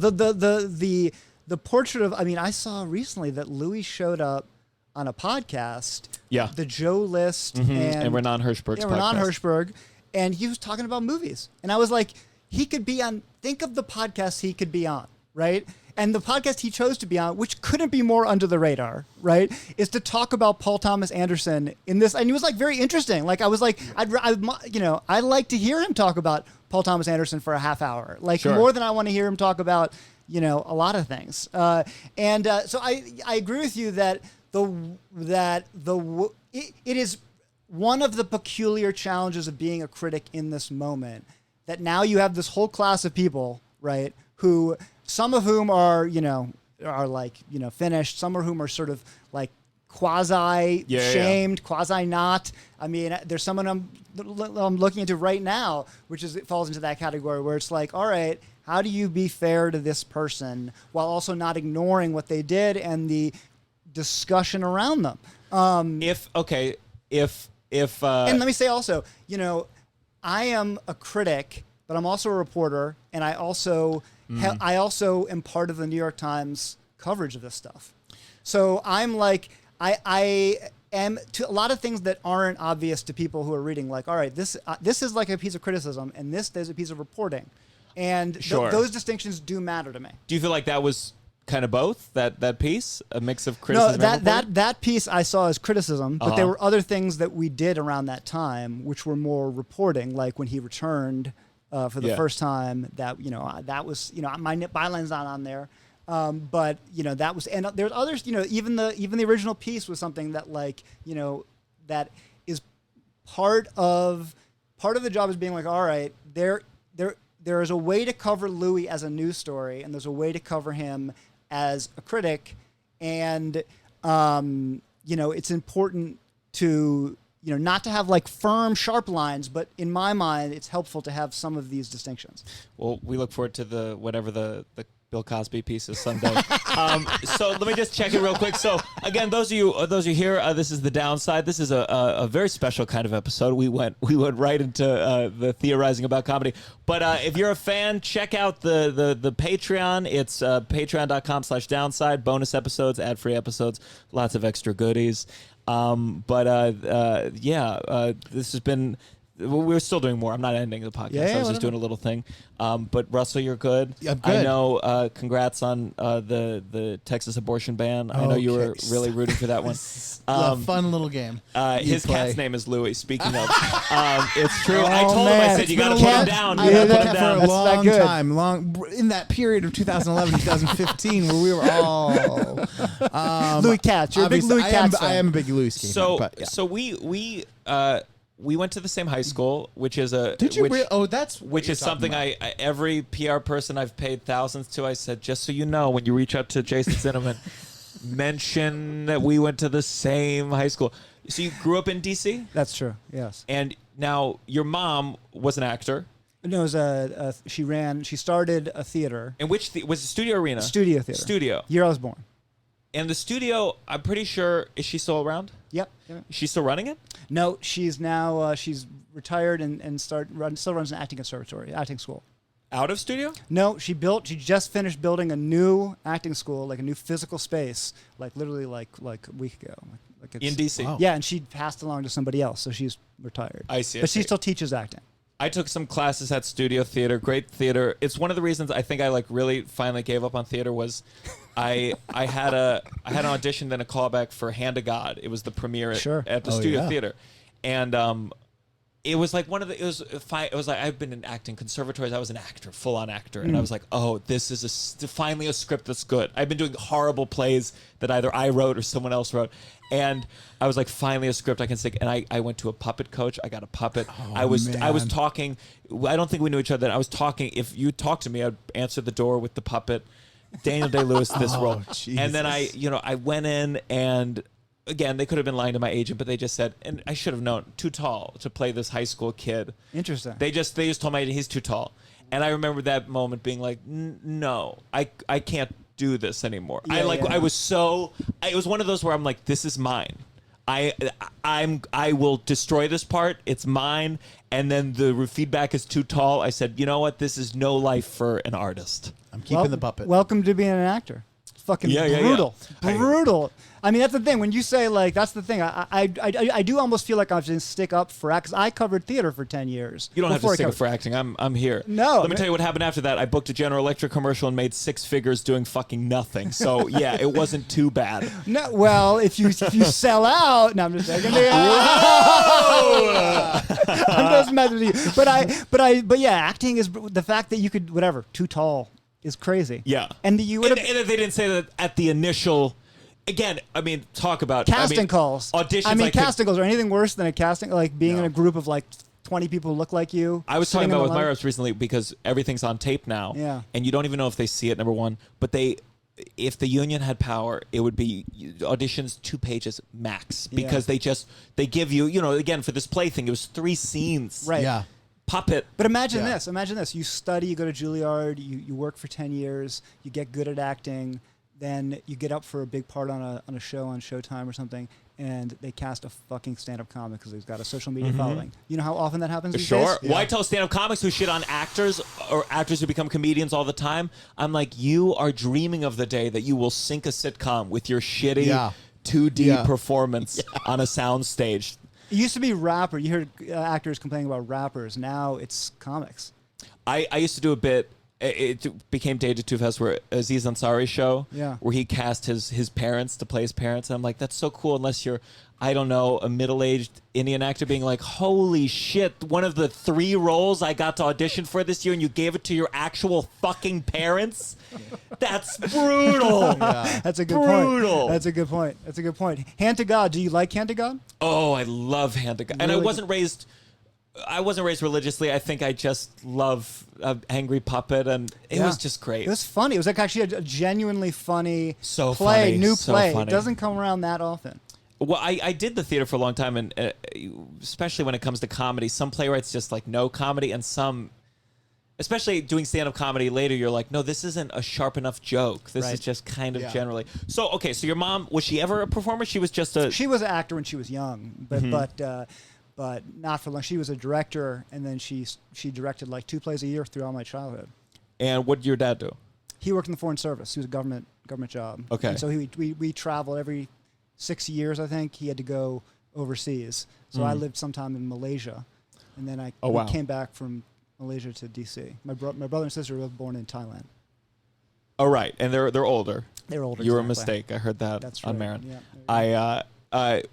the portrait of, I mean, I saw recently that Louis showed up on a podcast.
Yeah.
The Joe List
and Renan Hirschberg's podcast.
Renan Hirschberg, and he was talking about movies. And I was like, he could be on, think of the podcast he could be on, right? And the podcast he chose to be on, which couldn't be more under the radar, right, is to talk about Paul Thomas Anderson in this. And he was like very interesting. Like I was like, I'd like to hear him talk about Paul Thomas Anderson for a half hour, like more than I want to hear him talk about, a lot of things. So I agree with you that it is one of the peculiar challenges of being a critic in this moment, that now you have this whole class of people, right, who some of whom are finished, some of whom are sort of like quasi shamed, quasi not. I mean, there's someone I'm looking into right now, it falls into that category where it's like, all right, how do you be fair to this person while also not ignoring what they did and the discussion around them? And let me say also, I am a critic, but I'm also a reporter, and I also am part of the New York Times coverage of this stuff. So I'm like, I am to a lot of things that aren't obvious to people who are reading. Like, all right, this is like a piece of criticism, and this is a piece of reporting, and those distinctions do matter to me.
Do you feel like that was kind of both, that piece, a mix of criticism?
No, that piece I saw as criticism, but there were other things that we did around that time which were more reporting, like when he returned for the first time. That that was my byline's not on there, but that was, and there's others. Even the original piece was something that that is part of the job, is being like, all right, there is a way to cover Louis as a news story, and there's a way to cover him as a critic, and it's important to not to have like firm, sharp lines, but in my mind, it's helpful to have some of these distinctions.
Well, we look forward to whatever the Bill Cosby piece is someday. So let me just check it real quick. So again, those of you here, this is The Downside. This is a very special kind of episode. We went right into the theorizing about comedy. But if you're a fan, check out the Patreon. It's patreon.com/downside. Bonus episodes, ad-free episodes, lots of extra goodies. This has been. We're still doing more. I'm not ending the podcast. I was just doing a little thing. But Russell, you're good.
I'm good.
I know. Congrats on the Texas abortion ban. I know you were really rooting for that one.
A fun little game.
His cat's name is Louis. Speaking of, it's true.
Oh,
I told him. I said you got to put him down.
I had that for a
That's
long
not good.
time. In that period of 2011, 2015, where we were all
Louis Katz. You're a big Louis Katz fan.
I am a big Louis fan.
So we we went to the same high school, which is a
Did you? That's
which is something I every PR person I've paid thousands to. I said, just so you know, when you reach out to Jason Zinoman, mention that we went to the same high school. So you grew up in DC,
That's true. Yes.
and now your mom was an actor.
No, it was she started a theater,
And which was the Studio Arena?
studio theater.
Studio.
Year I was born.
And the studio, I'm pretty sure, is she still around?
Yep.
Is she still running it?
No, she's now she's retired and still runs an acting conservatory, acting school.
Out of studio?
No, she just finished building a new acting school, like a new physical space, like literally like a week ago. Like
In DC?
Wow.
Yeah, and she passed along to somebody else, so she's retired.
I see.
But she still teaches acting.
I took some classes at studio theater, great theater. It's one of the reasons I think I like really finally gave up on theater was I had an audition, then a callback for Hand of God. It was the premiere at the studio theater. And it was like it was like I've been in acting conservatories. I was an actor, full on actor, and I was like, oh, this is finally a script that's good. I've been doing horrible plays that either I wrote or someone else wrote, and I was like, finally a script I can stick. And I went to a puppet coach. I got a puppet. I was talking. I don't think we knew each other. I was talking. If you talked to me, I'd answer the door with the puppet. Daniel Day-Lewis, this role, and then I went in and. Again, they could have been lying to my agent, but they just said, and I should have known, too tall to play this high school kid. Interesting. They just told my agent he's too tall, and I remember that moment being like, no, I can't do this anymore. I was so. It was one of those where I'm like, this is mine. I will destroy this part. It's mine. And then the feedback is too tall. I said, you know what? This is no life for an artist.
I'm keeping the puppet.
Welcome to being an actor. It's fucking brutal. Brutal. I mean, that's the thing. When you say, like, that's the thing. I do almost feel like I have to stick up for acting, because I covered theater for 10 years.
You don't have to stick up for acting. I'm here.
No.
Let me tell you what happened after that. I booked a General Electric commercial and made 6 figures doing fucking nothing. So, yeah, it wasn't too bad.
No, well, if you sell out. No, I'm just saying. I'm just messing with you. But yeah, acting is the fact that you could, too tall is crazy.
Yeah.
And you would have.
And they didn't say that at the initial. Again, I mean, talk about
casting calls.
Auditions.
I mean, casting calls are anything worse than a casting, like being in a group of like 20 people who look like you.
I was talking about with my reps recently because everything's on tape now.
Yeah.
And you don't even know if they see it, number one. But if the union had power, it would be auditions 2 pages max, because they give you, again, for this play thing, it was 3 scenes.
Right.
Yeah.
Puppet.
But imagine this. You study, you go to Juilliard, you work for 10 years, you get good at acting, then you get up for a big part on a show on Showtime or something, and they cast a fucking stand-up comic because he's got a social media following. You know how often that happens these days?
Yeah. Why tell stand-up comics who shit on actors or actors who become comedians all the time? I'm like, you are dreaming of the day that you will sink a sitcom with your shitty 2D performance on a sound stage.
It used to be rapper. You heard actors complaining about rappers. Now it's comics.
I used to do a bit. It became dated too fast. Where Aziz Ansari's show, where he cast his parents to play his parents, and I'm like, that's so cool. Unless you're, I don't know, a middle-aged Indian actor being like, holy shit, one of the 3 roles I got to audition for this year, and you gave it to your actual fucking parents. That's brutal.
That's a good point. That's a good point. That's a good point. Hand to God. Do you like Hand to God?
Oh, I love Hand to God. And I wasn't raised religiously. I think I just love Angry Puppet, and it was just great.
It was funny. It was like actually a genuinely funny
play.
Funny. New
so
play.
Funny.
It doesn't come around that often.
Well, I did the theater for a long time, and especially when it comes to comedy, some playwrights just like no comedy, and some, especially doing stand-up comedy later, you're like, no, this isn't a sharp enough joke. This is just kind of generally. So, okay, so your mom, was she ever a performer? She was just a...
She was an actor when she was young, but not for long. She was a director, and then she directed like 2 plays a year throughout my childhood.
And what did your dad do?
He worked in the Foreign Service. He was a government job.
Okay.
And so we traveled every 6 years, I think. He had to go overseas. So I lived sometime in Malaysia, and then I came back from Malaysia to D.C. My brother and sister were both born in Thailand.
Oh, right. And they're older.
They're older.
You were a mistake. I heard that.
That's right.
On Marin.
Yeah.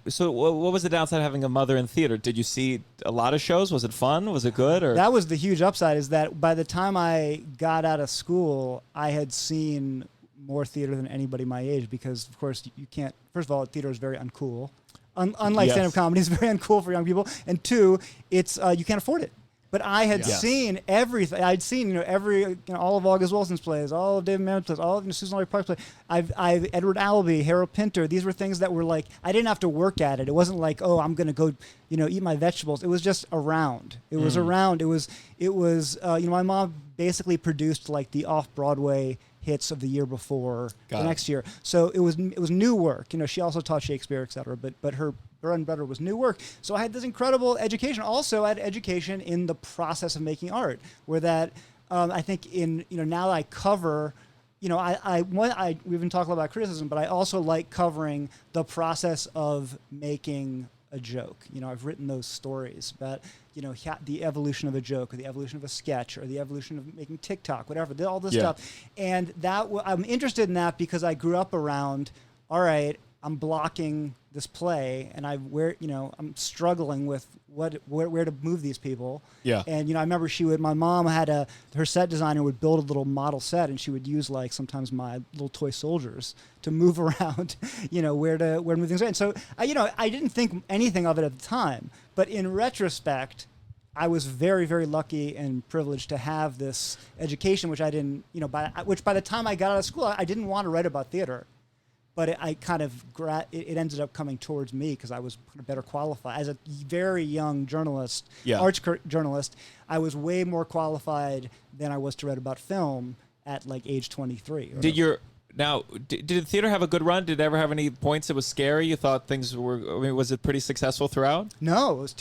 So what was the downside of having a mother in theater? Did you see a lot of shows? Was it fun? Was it good? Or
that was the huge upside, is that by the time I got out of school, I had seen more theater than anybody my age, because of course you can't. First of all, theater is very uncool. Unlike
Yes.
stand-up comedy, it's very uncool for young people. And two, it's you can't afford it. But I had
Yes.
seen everything. I'd seen all of August Wilson's plays, all of David Mamet's plays, all of Susan Laurie Park's plays. I've Edward Albee, Harold Pinter. These were things that were like I didn't have to work at it. It wasn't like I'm gonna go eat my vegetables. It was just around. It was around. It was my mom basically produced like the off-Broadway hits of the year before the next year. So it was new work. She also taught Shakespeare, et cetera. But her bread and butter was new work. So I had this incredible education. Also, I had education in the process of making art, where that I think now I cover. We've been talking about criticism, but I also like covering the process of making a joke. I've written those stories about the evolution of a joke, or the evolution of a sketch, or the evolution of making TikTok, whatever, all this stuff. And I'm interested in that because I grew up around. All right, I'm blocking this play, and I'm struggling with where to move these people. Yeah. And I remember my mom had her set designer would build a little model set, and she would use like sometimes my little toy soldiers to move around, where to move things. And so I didn't think anything of it at the time, but in retrospect, I was very, very lucky and privileged to have this education, which I didn't, which by the time I got out of school, I didn't want to write about theater. But it ended up coming towards me because I was better qualified. As a very young journalist, arts journalist, I was way more qualified than I was to write about film at like age 23.
Did theater have a good run? Did it ever have any points that was scary? You thought things were? Was it pretty successful throughout?
No, it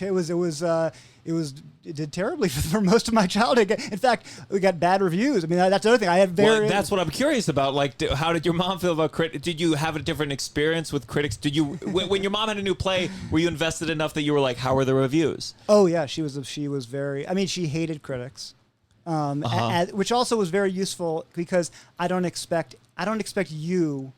did terribly for most of my childhood. In fact, we got bad reviews. That's the other thing. I had
that's what I'm curious about. Like, how did your mom feel about Critic? Did you have a different experience with critics? Did you, when your mom had a new play, were you invested enough that you were like, how are the reviews?
Oh yeah, she was very. She hated critics, which also was very useful because I don't expect you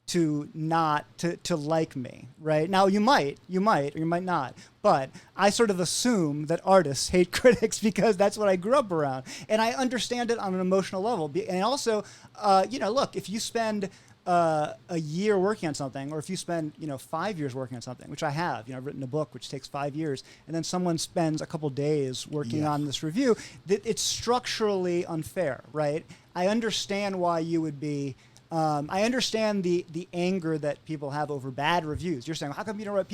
to not to like me, right? Now you might or you might not, but I sort of assume that artists hate critics because that's what I grew up around, and I understand it on an emotional level. And also, look, if you spend a year working on something, or if you spend 5 years working on something, which I have, I've written a book which takes 5 years, and then someone spends a couple days working on this review, it's structurally unfair, right? I understand why you would be. I understand the anger that people have over bad reviews. You're saying, how come you don't write?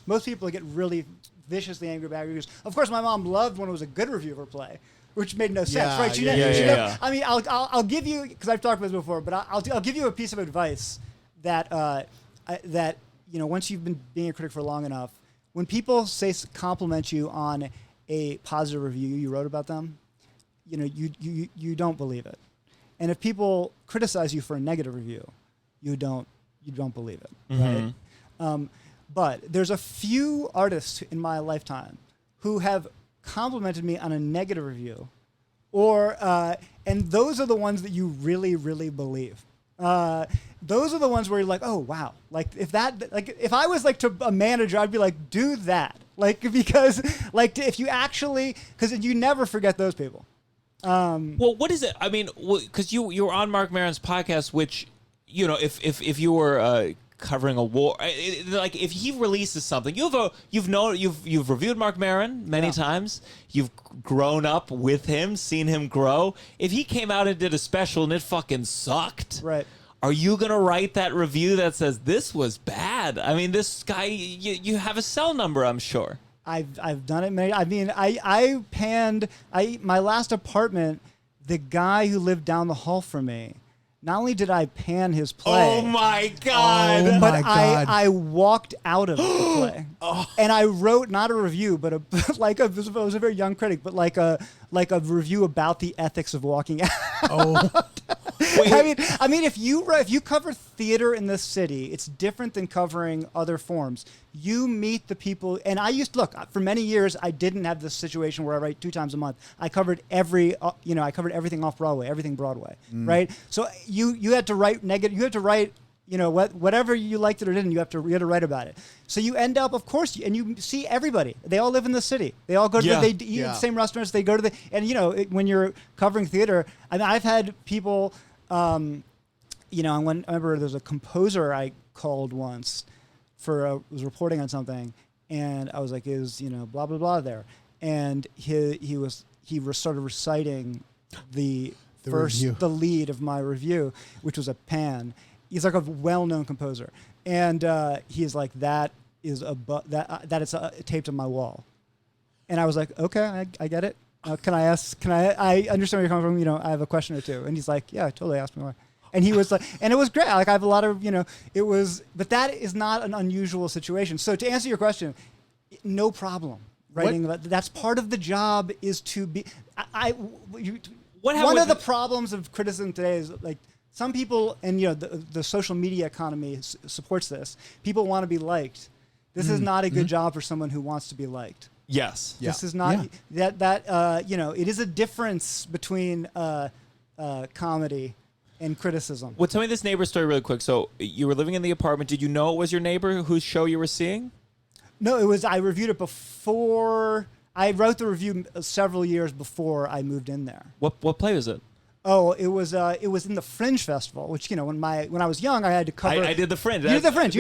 Most people get really viciously angry about bad reviews. Of course, my mom loved when it was a good review of her play, which made no sense, right? She never, I'll give you, because I've talked about this before, but I'll give you a piece of advice that once you've been being a critic for long enough, when people compliment you on a positive review you wrote about them, you don't believe it. And if people criticize you for a negative review, you don't believe it, right? But there's a few artists in my lifetime who have complimented me on a negative review, and those are the ones that you really, really believe. Those are the ones where you're like, oh wow, like if I was like to a manager, I'd be like, do that, because if you actually, because you never forget those people.
Well, what is it? Because you were on Mark Maron's podcast, which, if you were covering a war, like if he releases something, you've reviewed Mark Maron many times. You've grown up with him, seen him grow. If he came out and did a special and it fucking sucked, right? Are you gonna write that review that says this was bad? This guy, you have a cell number, I'm sure.
I've done it many. I panned my last apartment. The guy who lived down the hall from me. Not only did I pan his play.
Oh my god!
But I walked out of the play, and I wrote not a review, but I was a very young critic, but like a review about the ethics of walking out. Oh. If you cover theater in this city, it's different than covering other forms. You meet the people, and for many years I didn't have this situation where I write 2 times a month. I covered everything off Broadway, everything Broadway, right? So you had to write negative. You had to write. Whatever you liked it or didn't, you had to write about it. So you end up, of course, and you see everybody. They all live in the city. They all go to they eat at the same restaurants. They go to when you're covering theater, I've had people. I remember there's a composer I called once was reporting on something, and I was like, "Is blah blah blah there?" And he started reciting the lead of my review, which was a pan. He's like a well-known composer, and he's like, "That is that is taped on my wall," and I was like, "Okay, I get it. Can I ask? I understand where you're coming from. I have a question or two." And he's like, "Yeah, totally. Ask me why." And he was like, and it was great. Like I have a lot of, it was, but that is not an unusual situation. So to answer your question, no problem writing about. That's part of the job is to be. One of the problems of criticism today is like some people, and the social media economy supports this. People want to be liked. This is not a good job for someone who wants to be liked.
Yes.
This is not that it is a difference between comedy and criticism.
Well, tell me this neighbor story really quick. So you were living in the apartment. Did you know it was your neighbor whose show you were seeing?
No, it was. I reviewed it before. I wrote the review several years before I moved in there.
What play was it?
Oh, it was in the Fringe Festival, which when I was young, I had to cover.
I did the Fringe.
You did the Fringe,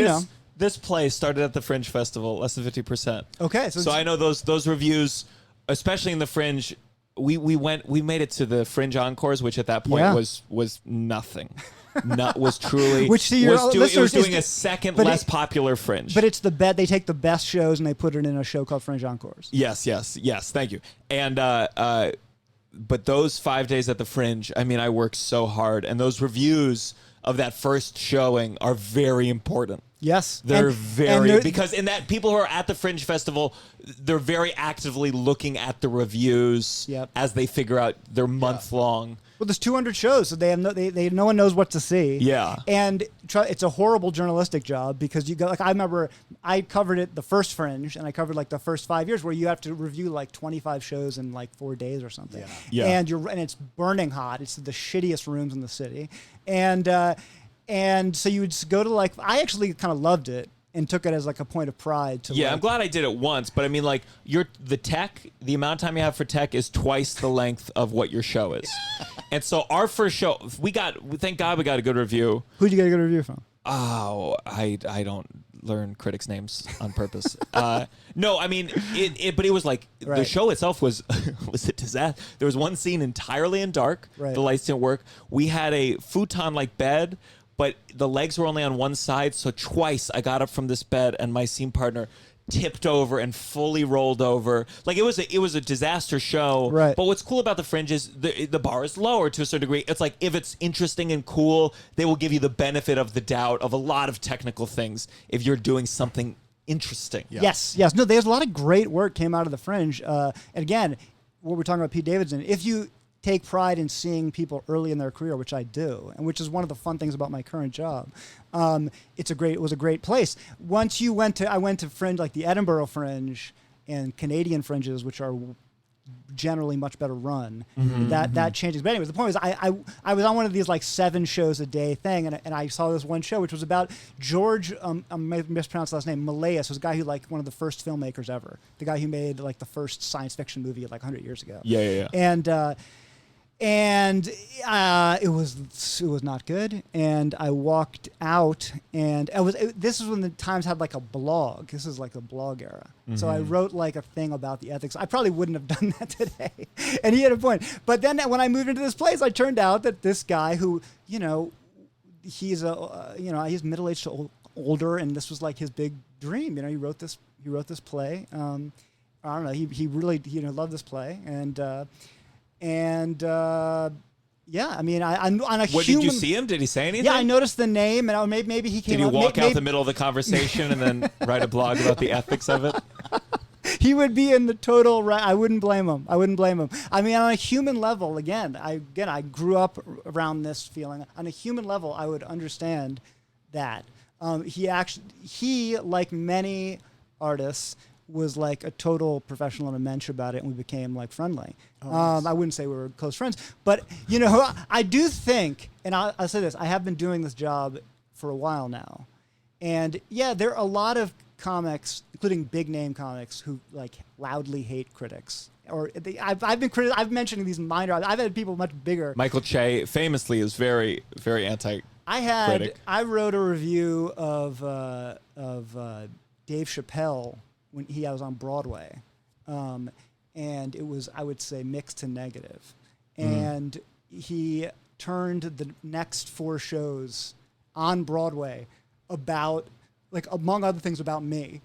This play started at the Fringe Festival, less than 50%.
Okay,
so I know those reviews, especially in the Fringe. We made it to the Fringe Encores, which at that point was nothing. Was truly
which to your
it was doing a second less popular Fringe.
But it's they take the best shows and they put it in a show called Fringe Encores.
Yes. Thank you. And but those 5 days at the Fringe, I mean, I worked so hard, and those reviews of that first showing are very important.
Yes,
they're because in that people who are at the Fringe Festival, they're very actively looking at the reviews as they figure out their month long. Well,
there's 200 shows, so they have no one knows what to see.
Yeah,
and it's a horrible journalistic job because you go I remember I covered it the first Fringe, and I covered like the first 5 years where you have to review like 25 shows in like 4 days or something.
Yeah.
And it's burning hot. It's the shittiest rooms in the city, and so you would go to I actually kind of loved it and took it as like a point of pride.
I'm glad I did it once, but I mean, like the amount of time you have for tech is twice the length of what your show is. And so our first show, thank God we got a good review.
Who'd you get a good review from?
Oh, I don't learn critics' names on purpose. No, I mean, but it was like the show itself was a disaster. There was one scene entirely in dark.
Right.
The lights didn't work. We had a futon-like bed, but the legs were only on one side. So twice I got up from this bed and my scene partner tipped over and fully rolled over. Like it was a disaster show.
Right.
But what's cool about the Fringe is the bar is lower to a certain degree. It's like if it's interesting and cool, they will give you the benefit of the doubt of a lot of technical things if you're doing something interesting.
Yeah. Yes. No, there's a lot of great work came out of the Fringe. And again, what we're talking about Pete Davidson, if you take pride in seeing people early in their career, which I do, and which is one of the fun things about my current job. It was a great place. Once I went to Fringe, like the Edinburgh Fringe and Canadian Fringes, which are generally much better run. That changes. But anyways, the point was I was on one of these like 7 shows a day thing, and I saw this one show which was about George, I may mispronounce the last name, Malaus, was a guy who like one of the first filmmakers ever, the guy who made like the first science fiction movie like 100 years ago.
Yeah.
And it was not good. And I walked out, and this is when the Times had like a blog. This is like the blog era. So I wrote like a thing about the ethics. I probably wouldn't have done that today. And he had a point. But then when I moved into this place, I turned out that this guy who, he's he's middle-aged to older, and this was like his big dream. He wrote this play. I don't know. He really loved this play, I mean, I'm on a
What,
human...
did you see him? Did he say anything?
Yeah, I noticed the name, and maybe he came
Did he
up...
walk out the middle of the conversation and then write a blog about the ethics of it?
He would be in the total right. I wouldn't blame him. I mean, on a human level, I grew up around this feeling. On a human level, I would understand that. He, like many artists, was like a total professional and a mensch about it, and we became like friendly. Nice. I wouldn't say we were close friends, but I do think, and I'll say this: I have been doing this job for a while now, and there are a lot of comics, including big name comics, who like loudly hate critics. I've mentioned these minor. I've had people much bigger.
Michael Che famously is very, very anti.
I wrote a review of Dave Chappelle when he was on Broadway, and it was, I would say, mixed to negative. And he turned the next 4 shows on Broadway about, like, among other things, about me.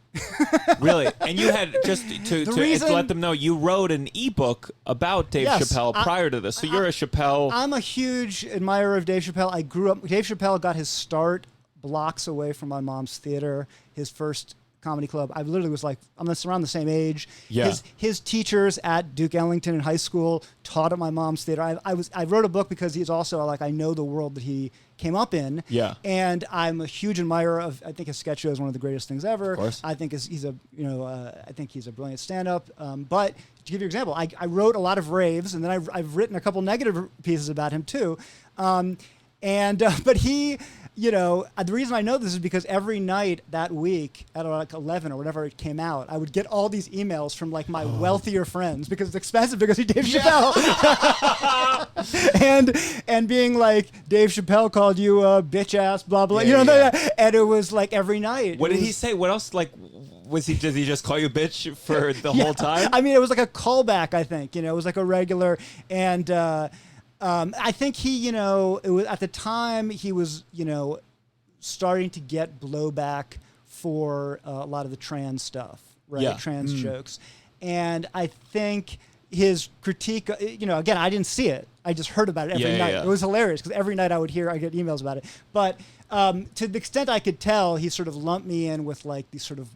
Really? And you had, just to let them know, you wrote an ebook about Dave Chappelle prior to this. So you're a Chappelle.
I'm a huge admirer of Dave Chappelle. I grew up, Dave Chappelle got his start blocks away from my mom's theater, his first comedy club. I literally was like, I'm around the same age.
Yeah.
His teachers at Duke Ellington in high school taught at my mom's theater. I wrote a book because he's also, like, I know the world that he came up in.
Yeah.
And I'm a huge admirer of, I think his sketch show is one of the greatest things ever.
Of course.
I think he's a brilliant stand-up. But to give you an example, I wrote a lot of raves, and then I've written a couple negative pieces about him too. But he, the reason I know this is because every night that week at like 11 or whatever it came out, I would get all these emails from, like, my wealthier friends, because it's expensive because he's Dave Chappelle. and being like, Dave Chappelle called you a bitch ass, blah, blah, and it was like every night.
What did he say? What else? Like, did he just call you bitch for the whole time?
I mean, it was like a callback, I think, it was like a regular, and, I think he, it was, at the time he was, starting to get blowback for a lot of the trans stuff, right?
Yeah.
Trans jokes. And I think his critique, again, I didn't see it. I just heard about it every night.
Yeah.
It was hilarious because every night I get emails about it. But to the extent I could tell, he sort of lumped me in with, like, these sort of,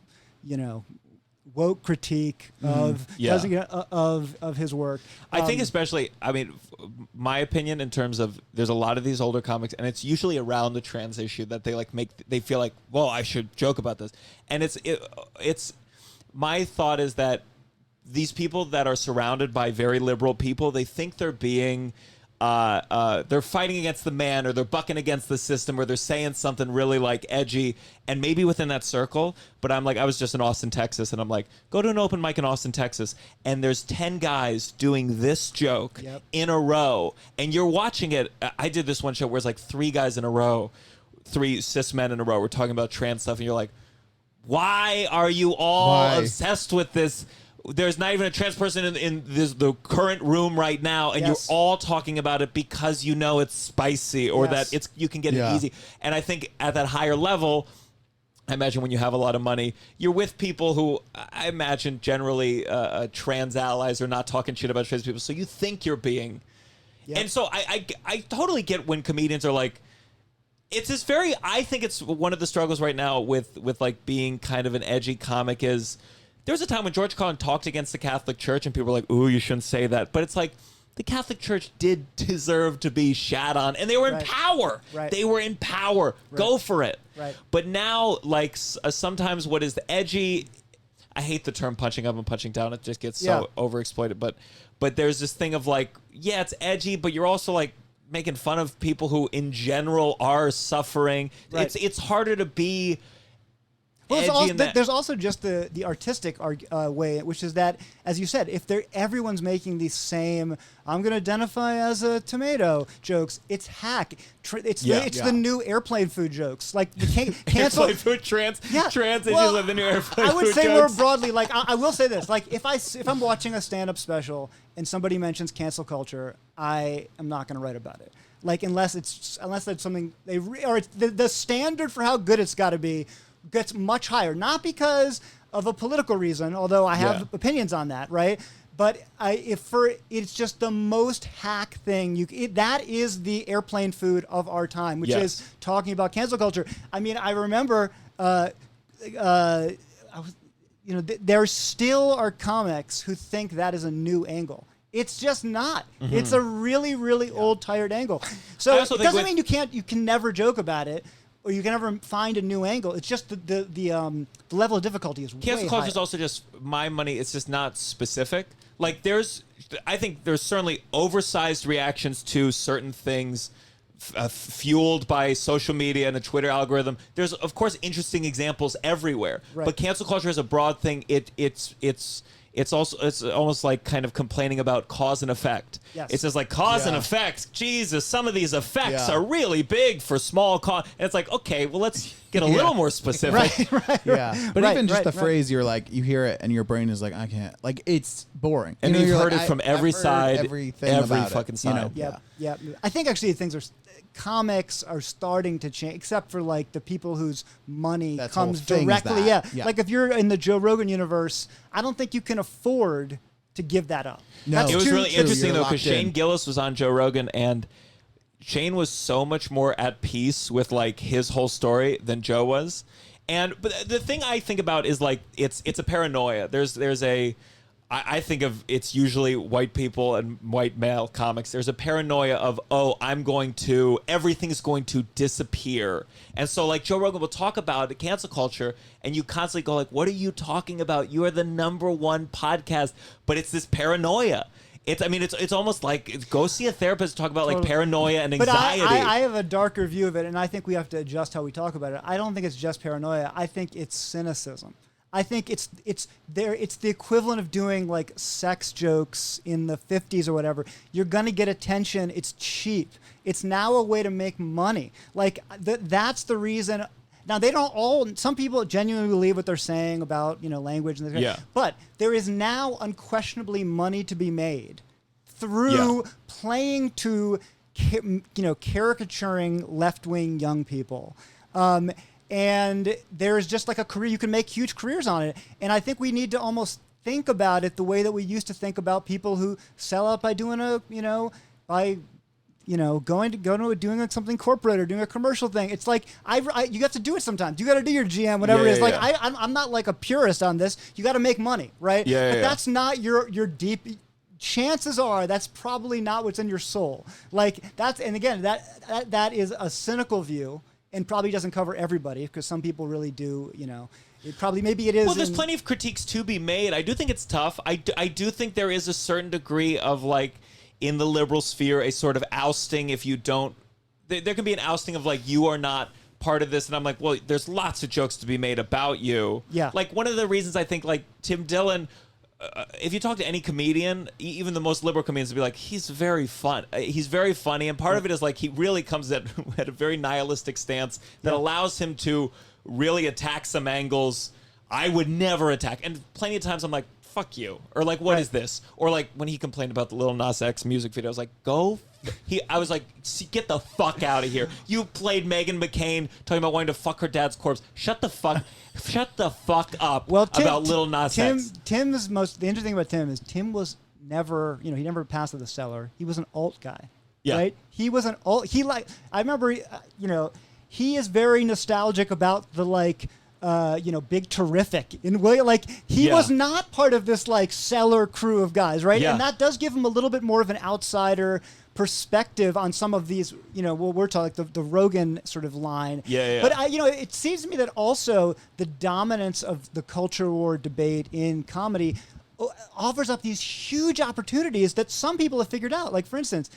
woke critique of his work.
I think especially, I mean, my opinion in terms of, there's a lot of these older comics, and it's usually around the trans issue that they feel like, well, I should joke about this. And it's my thought is that these people that are surrounded by very liberal people, they think they're being they're fighting against the man, or they're bucking against the system, or they're saying something really, like, edgy, and maybe within that circle. But I'm like, I was just in Austin, Texas, and I'm like, go to an open mic in Austin, Texas, and there's 10 guys doing this joke in a row, and you're watching it. I did this one show where it's like 3 guys in a row, 3 cis men in a row. We're talking about trans stuff, and you're like, why are you all obsessed with this? There's not even a trans person in the current room right now, and you're all talking about it because it's spicy, or that you can get it easy. And I think at that higher level, I imagine when you have a lot of money, you're with people who, I imagine, generally trans allies are not talking shit about trans people, so you think you're being... And so I totally get when comedians are like... It's this very... I think it's one of the struggles right now with like being kind of an edgy comic is... There was a time when George Carlin talked against the Catholic Church, and people were like, ooh, you shouldn't say that. But it's like, the Catholic Church did deserve to be shat on, and they were in power.
Right.
They were in power.
Right.
Go for it.
Right.
But now, like, sometimes what is edgy, I hate the term punching up and punching down. It just gets so overexploited. But there's this thing of, like, yeah, it's edgy, but you're also, like, making fun of people who, in general, are suffering.
Right.
It's harder to be...
Well, there's also just the artistic way, which is that, as you said, if everyone's making these same "I'm going to identify as a tomato" jokes, it's hack. It's the new airplane food jokes, like the cancel
airplane food trans issues of the new airplane food
I would
jokes.
say more broadly, like I will say this, like if I'm watching a stand-up special and somebody mentions cancel culture, I am not going to write about it. Like unless that's something it's the standard for how good it's got to be gets much higher, not because of a political reason, although I have opinions on that, right? But it's just the most hack thing. That is the airplane food of our time, which is talking about cancel culture. I mean, I remember, there still are comics who think that is a new angle. It's just not. Mm-hmm. It's a really, really old, tired angle. So it doesn't mean you can never joke about it, or you can never find a new angle. It's just the level of difficulty is way higher.
Cancel culture is also just my money. It's just not specific. Like I think there's certainly oversized reactions to certain things, fueled by social media and the Twitter algorithm. There's of course interesting examples everywhere, right. But cancel culture is a broad thing. It's it's almost like kind of complaining about cause and effect.
Yes.
It says like cause and effect. Jesus, some of these effects are really big for small cause. And it's like, okay, well, let's get a little more specific.
Right.
Yeah, but even just the phrase, you're like, you hear it and your brain is like, I can't. Like, it's boring.
And
you've
heard it from every side, every fucking side.
Yeah. I think actually comics are starting to change, except for like the people whose money comes directly. Yeah. Like if you're in the Joe Rogan universe, I don't think you can afford to give that up.
No,
it was really interesting though, because Shane Gillis was on Joe Rogan, and Shane was so much more at peace with like his whole story than Joe was. But the thing I think about is like it's a paranoia. I think of it's usually white people and white male comics. There's a paranoia of, everything's going to disappear. And so like Joe Rogan will talk about cancel culture and you constantly go like, what are you talking about? You are the #1 podcast. But it's this paranoia. It's almost like go see a therapist to talk about like paranoia and anxiety.
But I have a darker view of it, and I think we have to adjust how we talk about it. I don't think it's just paranoia. I think it's cynicism. I think it's the equivalent of doing like sex jokes in the 50s or whatever. You're gonna get attention. It's cheap. It's now a way to make money. Like that's the reason. Now they don't all. Some people genuinely believe what they're saying about language and but there is now unquestionably money to be made through playing to caricaturing left-wing young people. And there's just like a career, you can make huge careers on it. And I think we need to almost think about it the way that we used to think about people who sell out by doing doing like something corporate or doing a commercial thing. It's like, you have to do it sometimes. You got to do your GM, whatever it is. Like, I'm not like a purist on this. You got to make money, right? But that's not your deep, chances are that's probably not what's in your soul. Like and again, that is a cynical view. And probably doesn't cover everybody because some people really do, maybe it is.
Well, there's plenty of critiques to be made. I do think it's tough. I do think there is a certain degree of like in the liberal sphere, a sort of ousting if you don't, there can be an ousting of like, you are not part of this. And I'm like, well, there's lots of jokes to be made about you.
Yeah.
Like one of the reasons I think like Tim Dillon, if you talk to any comedian, even the most liberal comedians, will be like, he's very fun. He's very funny. And part of it is like he really comes at a very nihilistic stance that allows him to really attack some angles I would never attack. And plenty of times I'm like, fuck you. Or like, what is this? Or like when he complained about the Lil Nas X music video, I was like, I was like, get the fuck out of here. You played Meghan McCain talking about wanting to fuck her dad's corpse. Shut the fuck up about Lil Nas X.
The interesting thing about Tim is Tim was never, he never passed the cellar. He was an alt guy. Yeah. Right? He was an alt. I remember, he is very nostalgic about the Big Terrific in way, like he was not part of this like cellar crew of guys, right? And that does give him a little bit more of an outsider perspective on some of these, we're talking like the Rogan sort of line. But it seems to me that also the dominance of the culture war debate in comedy offers up these huge opportunities that some people have figured out. Like for instance,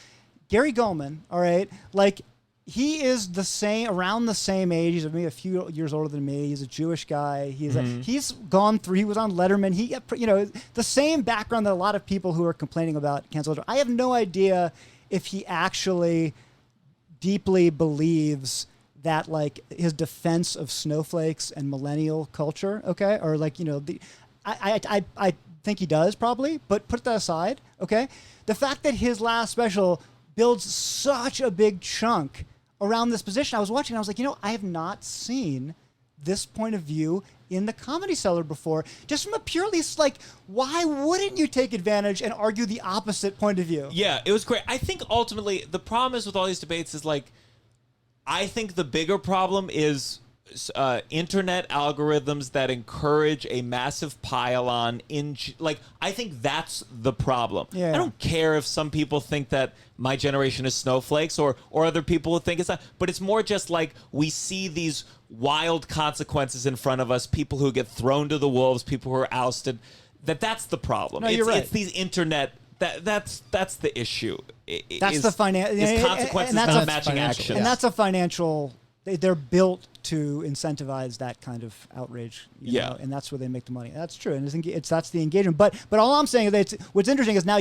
Gary Goldman, all right, like. He is around the same age. He's maybe a few years older than me. He's a Jewish guy. He's gone through. He was on Letterman. He got, the same background that a lot of people who are complaining about cancel culture. I have no idea if he actually deeply believes that like his defense of snowflakes and millennial culture, okay, or like I think he does probably, but put that aside, okay. The fact that his last special builds such a big chunk around this position. I was watching, I was like, I have not seen this point of view in the Comedy Cellar before. Just from a purely like, why wouldn't you take advantage and argue the opposite point of view?
Yeah, it was great. I think ultimately the problem is with all these debates is like, I think the bigger problem is internet algorithms that encourage a massive pile-on I think that's the problem. I don't care if some people think that my generation is snowflakes or other people who think it's not, but it's more just like we see these wild consequences in front of us, people who get thrown to the wolves, people who are ousted. That's the problem.
You're right.
It's these internet that's the issue.
That's the financial.
Consequences not matching action.
And that's a financial they're built to incentivize that kind of outrage, you know, and that's where they make the money. That's true, and that's the engagement. But all I'm saying is that what's interesting is now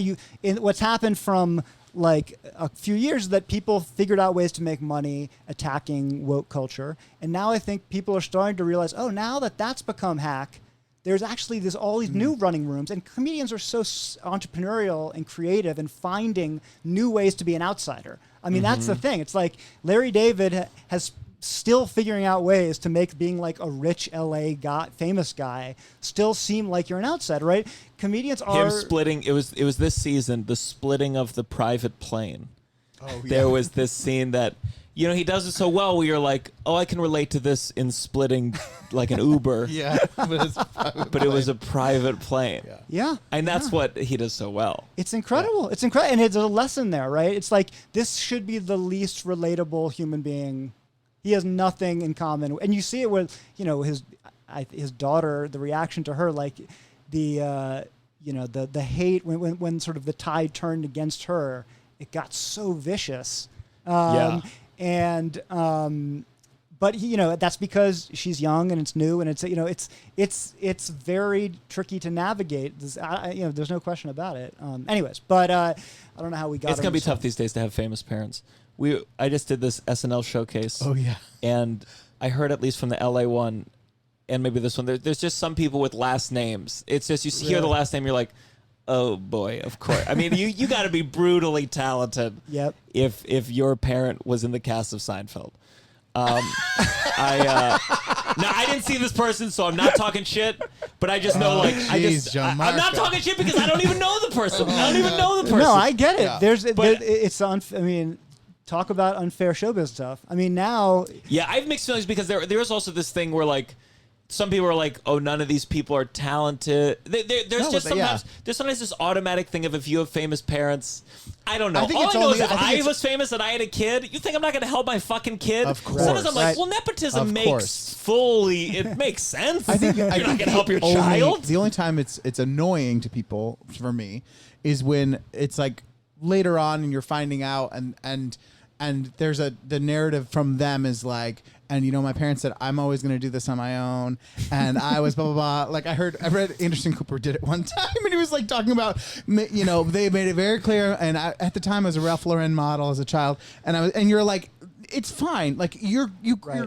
what's happened from like a few years is that people figured out ways to make money attacking woke culture, and now I think people are starting to realize, oh, now that that's become hack, there's actually all these new running rooms, and comedians are so entrepreneurial and creative and finding new ways to be an outsider. I mean, that's the thing. It's like Larry David has still figuring out ways to make being like a rich LA guy, famous guy, still seem like you're an outsider, right? Comedians are
splitting. It was this season, the splitting of the private plane.
Oh, yeah.
There was this scene that, you know, he does it so well where you're like, oh, I can relate to this in splitting like an Uber.
Yeah,
but it was a private plane.
Yeah.
And that's what he does so well.
It's incredible. It's incredible. And there's a lesson there, right? It's like, this should be the least relatable human being. He has nothing in common. And you see it with, you know, his daughter, the reaction to her, like the hate when sort of the tide turned against her, it got so vicious. But you know, that's because she's young and it's new and it's, you know, it's very tricky to navigate. You know, there's no question about it. Anyways, but I don't know how we got.
It's gonna be tough these days to have famous parents. I just did this SNL showcase.
Oh yeah,
and I heard at least from the LA one, and maybe this one. There's just some people with last names. It's just you hear the last name, you're like, oh boy, of course. I mean, you got to be brutally talented.
Yep.
If your parent was in the cast of Seinfeld. I didn't see this person, so I'm not talking shit. But I just know, I'm not talking shit because I don't even know the person. I don't even know the person.
No, I get it.
Yeah.
I mean, talk about unfair showbiz stuff. I mean, now.
Yeah, I have mixed feelings because there's also this thing where like. Some people are like, oh, none of these people are talented. There's sometimes this automatic thing of if you have famous parents, I don't know. All I know is if I was famous and I had a kid, you think I'm not going to help my fucking kid?
Of course.
Sometimes I'm like, well, nepotism makes sense.
I think
you're not going to help your
only,
child.
The only time it's annoying to people, for me, is when it's like later on and you're finding out and there's the narrative from them is like, and you know, my parents said I'm always going to do this on my own, and I was blah blah blah. Like I read Anderson Cooper did it one time, and he was like talking about, you know, they made it very clear. And at the time I was a Ralph Lauren model as a child, and you're like, it's fine. Like you're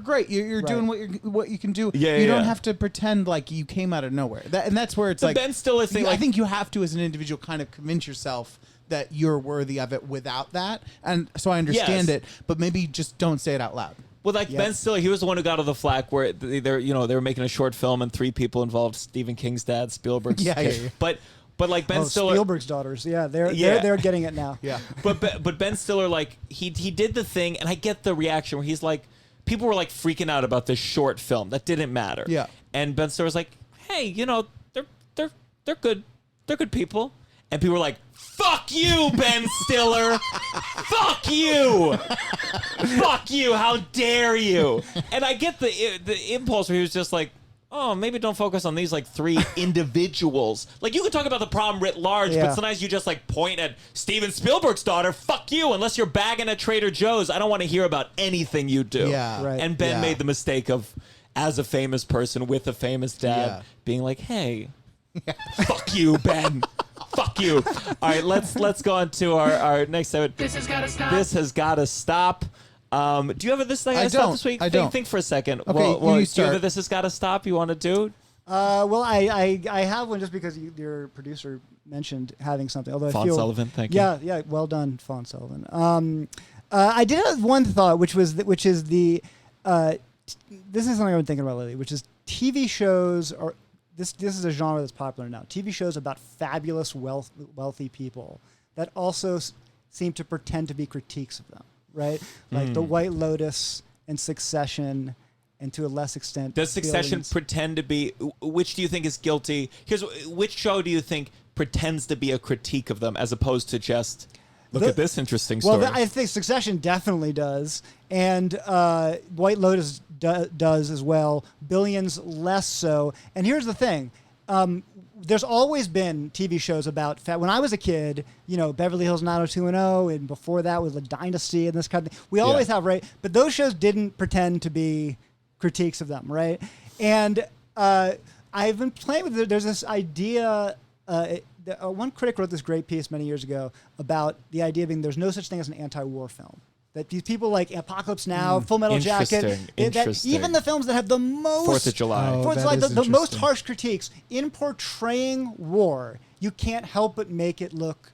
great. You're doing what you can do. You don't have to pretend like you came out of nowhere. And that's where it's like
Ben Stiller thing.
I think you have to, as an individual, kind of convince yourself that you're worthy of it without that. And so I understand it, but maybe just don't say it out loud.
Well, like Ben Stiller, he was the one who got all the flack where they were making a short film and 3 people involved: Stephen King's dad, Spielberg's kid. But like Ben Stiller,
Spielberg's daughters, they're getting it now.
Yeah,
but Ben Stiller, like he did the thing, and I get the reaction where he's like, people were like freaking out about this short film that didn't matter.
Yeah,
and Ben Stiller was like, hey, you know, they're good people, and people were like, fuck you, Ben Stiller. Fuck you. Fuck you. How dare you? And I get the impulse where he was just like, oh, maybe don't focus on these like 3 individuals. Like you could talk about the problem writ large, but sometimes you just like point at Steven Spielberg's daughter. Fuck you. Unless you're bagging at Trader Joe's, I don't want to hear about anything you do.
Yeah.
Right.
And Ben made the mistake of, as a famous person with a famous dad, being like, hey, fuck you, Ben. Fuck you. All right, let's go on to our next segment. This has got to stop. Do you have a this thing to stop this week?
I don't.
Think for a second.
Okay,
well,
you
do you have
start.
a this has got to stop you want to do?
Well, I have one just because your producer mentioned having something. Although
Fawn Sullivan, thank you.
Yeah, well done, Fawn Sullivan. I did have one thought, which is the this is something I've been thinking about lately, which is TV shows are. This is a genre that's popular now. TV shows about fabulous, wealthy people that also seem to pretend to be critiques of them, right? Like The White Lotus and Succession, and to a less extent.
Does Succession pretend to be? Which do you think is guilty? Which show do you think pretends to be a critique of them as opposed to just look at this interesting story?
Well, I think Succession definitely does, and White Lotus does as well. Billions less so. And here's the thing: there's always been TV shows about when I was a kid, Beverly Hills 90210, and before that was like Dynasty and this kind of thing. We always have, right? But those shows didn't pretend to be critiques of them, right? And I've been playing with there's this idea. One critic wrote this great piece many years ago about the idea being there's no such thing as an anti-war film. That these people like Apocalypse Now, Full Metal Jacket, that even the films that have the most
4th of July,
the most harsh critiques in portraying war, you can't help but make it look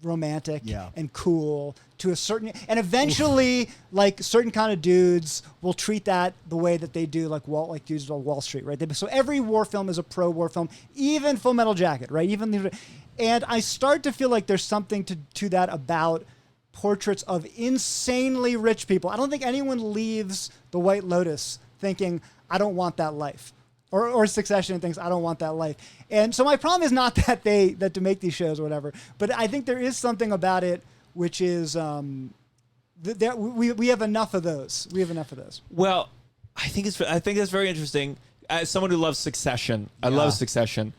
romantic and cool to a certain, and like certain kind of dudes will treat that the way that they do like dudes on Wall Street, right? So every war film is a pro-war film, even Full Metal Jacket, right? And I start to feel like there's something to that about portraits of insanely rich people. I don't think anyone leaves The White Lotus thinking, I don't want that life. Or Succession and thinks, I don't want that life. And so my problem is not that to make these shows or whatever, but I think there is something about it which is we have enough of those. We have enough of those.
Well, I think that's very interesting. As someone who loves Succession, I love Succession,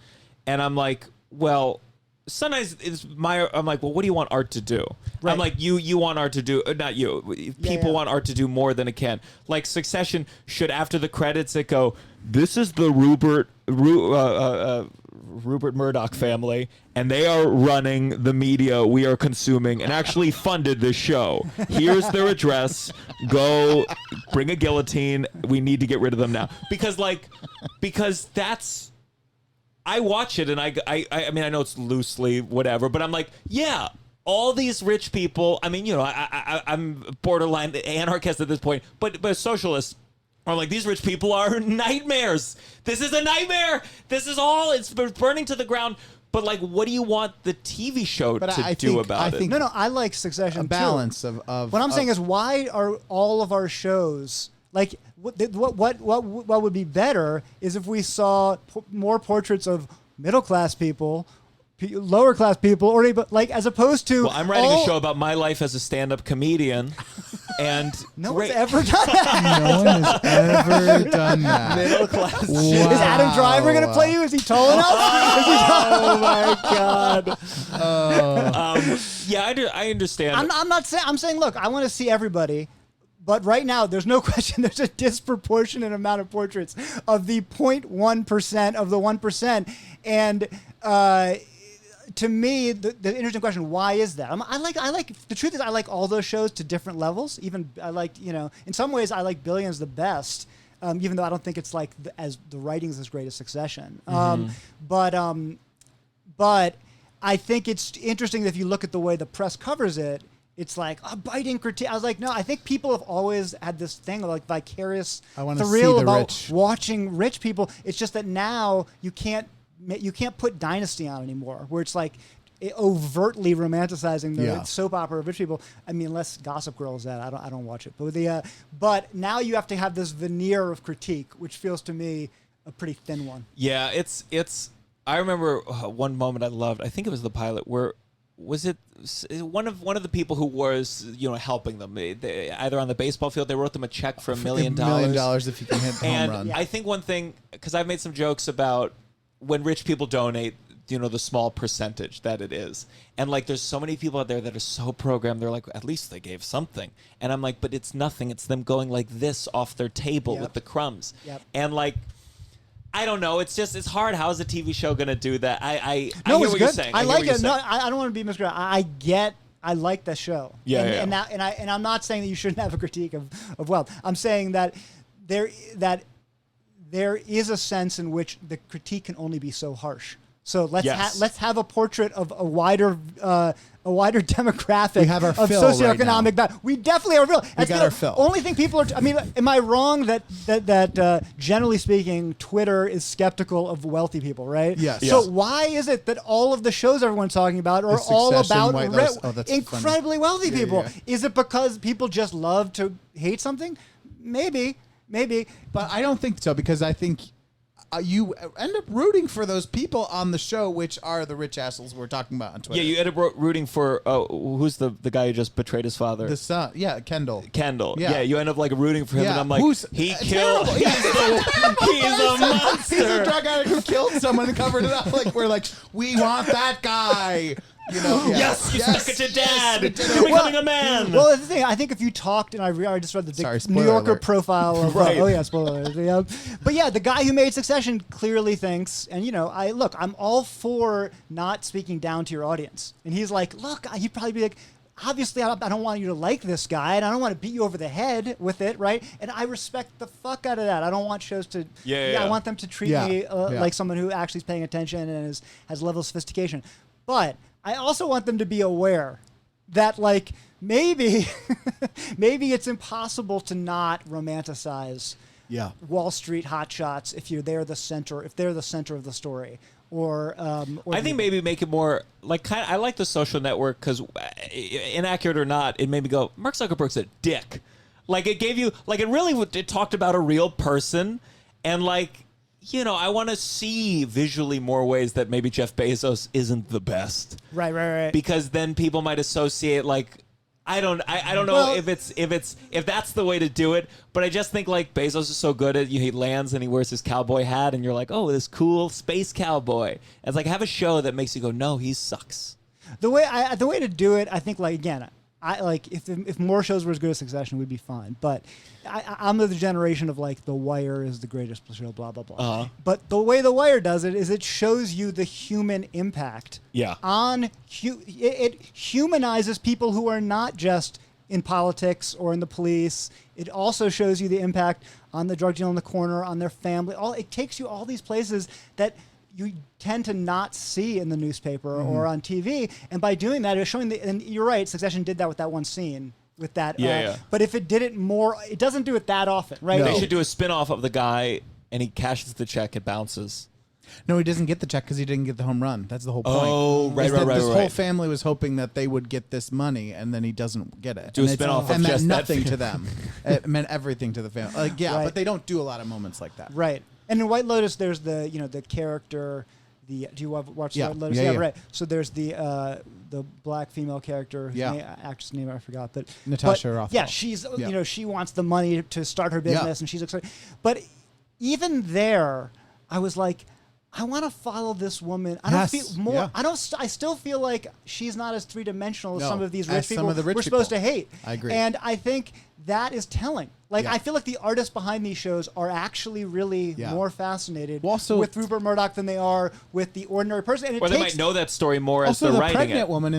and I'm like, well, sometimes I'm like, well, what do you want art to do? Right. I'm like, you want art to do, not you. People want art to do more than it can. Like Succession should, after the credits, it go, this is the Rupert Murdoch family, and they are running the media we are consuming and actually funded this show. Here's their address. Go bring a guillotine. We need to get rid of them now. Because that's, I watch it and I mean, I know it's loosely whatever, but I'm like, yeah, all these rich people. I mean, I'm borderline anarchist at this point, but socialists are like, these rich people are nightmares. This is a nightmare. This is all, it's burning to the ground. But like, what do you want the TV show to do about it?
No, I like Succession.
A balance of
what I'm saying is, why are all of our shows like? What would be better is if we saw more portraits of middle class people, lower class people, or like as opposed to.
Well, I'm writing a show about my life as a stand-up comedian, and
no one's ever done that.
No one has ever done that.
Middle class.
Wow. Is Adam Driver going to play you? Is he tall enough?
Oh my god. Yeah, I understand.
I'm not saying. I'm saying, look, I want to see everybody. But right now, there's no question there's a disproportionate amount of portraits of the 0.1% of the 1%. And to me, the interesting question, why is that? I like the truth is I like all those shows to different levels. Even I like, in some ways I like Billions the best, even though I don't think it's like the writing's as great as Succession. But I think it's interesting that if you look at the way the press covers it, it's like a biting critique. I was like, no, I think people have always had this thing of like vicarious thrill about watching rich people. It's just that now you can't put Dynasty on anymore, where it's like overtly romanticizing the soap opera of rich people. I mean, unless Gossip Girl is that, I don't watch it. But now you have to have this veneer of critique, which feels to me a pretty thin one.
Yeah, it's. I remember one moment I loved. I think it was the pilot where. Was it one of the people who was helping them? They, either on the baseball field, they wrote them a check for $1 million.
$1 million if you can hit the home run.
I think one thing, because I've made some jokes about when rich people donate, the small percentage that it is, and like there's so many people out there that are so programmed. They're like, at least they gave something, and I'm like, but it's nothing. It's them going like this off their table with the crumbs, and like. I don't know. It's hard. How is a TV show going to do that? I hear what you're saying.
I like it. No, I don't want to be misread. I like the show.
Yeah.
And I'm not saying that you shouldn't have a critique of wealth. I'm saying that there is a sense in which the critique can only be so harsh. So let's have a portrait of a wider demographic of socioeconomic value. We definitely are real.
We got our fill.
Only thing people are. I mean, am I wrong that generally speaking, Twitter is skeptical of wealthy people, right?
Yes.
So why is it that all of the shows everyone's talking about are all about incredibly wealthy people?
Yeah.
Is it because people just love to hate something? Maybe.
But I don't think so, because I think you end up rooting for those people on the show, which are the rich assholes we're talking about on Twitter.
Yeah, you end up rooting for who's the guy who just betrayed his father?
The son, Kendall.
Yeah, you end up like rooting for him, and I'm like, he killed.
Terrible.
He's a monster.
He's a drug addict who killed someone and covered it up. Like we're like, we want that guy. You know,
Yes, you stuck it to dad. You're becoming a man.
Well, that's the thing. I think if you talked, and I just read the New Yorker
alert.
profile of,
Right.
Spoiler alert. Yeah. But yeah, the guy who made Succession clearly thinks, and I'm all for not speaking down to your audience. And he's like, look, he'd probably be like, obviously, I don't want you to like this guy, and I don't want to beat you over the head with it, right? And I respect the fuck out of that. I don't want shows to, I want them to treat me like someone who actually is paying attention and has a level of sophistication. But I also want them to be aware that, like, maybe it's impossible to not romanticize Wall Street hotshots if they're the center of the story. Or
I think maybe make it more like I like The Social Network because, inaccurate or not, it made me go, Mark Zuckerberg's a dick. Like it gave you it talked about a real person, and I want to see visually more ways that maybe Jeff Bezos isn't the best.
Right.
Because then people might associate I don't know if that's the way to do it, but I just think Bezos is so good at he lands and he wears his cowboy hat and you're like, oh, this cool space cowboy. And it's have a show that makes you go, no, he sucks.
The way to do it, I think if more shows were as good as Succession, we'd be fine. But I'm of the generation of The Wire is the greatest show, blah blah blah.
Uh-huh.
But the way The Wire does it is it shows you the human impact.
Yeah.
It humanizes people who are not just in politics or in the police. It also shows you the impact on the drug dealer in the corner, on their family. It takes you all these places that you tend to not see in the newspaper or on TV, and by doing that, it's showing and you're right. Succession did that with that one scene with that. But if it did it more, it doesn't do it that often, right?
No. They should do a spin-off of the guy, and he cashes the check, it bounces.
No, he doesn't get the check because he didn't get the home run. That's the whole point.
Oh, right.
This whole family was hoping that they would get this money, and then he doesn't get it.
Do a spin-off of
and
just
meant
that
nothing to them. It meant everything to the family.
Right.
But they don't do a lot of moments like that.
Right. And in White Lotus, there's the character. Do you watch White Lotus? Yeah, right. So there's the black female character, actress name I forgot, but
Natasha Rothwell.
Yeah, she's she wants the money to start her business, and she's excited. But even there, I was like, I want to follow this woman. I don't feel more. Yeah. I still feel like she's not as three-dimensional as some of these rich people we're supposed to hate.
I agree.
And I think that is telling. I feel like the artists behind these shows are actually really more fascinated with Rupert Murdoch than they are with the ordinary person. And
they might know that story more as they're writing it.
Also, the pregnant woman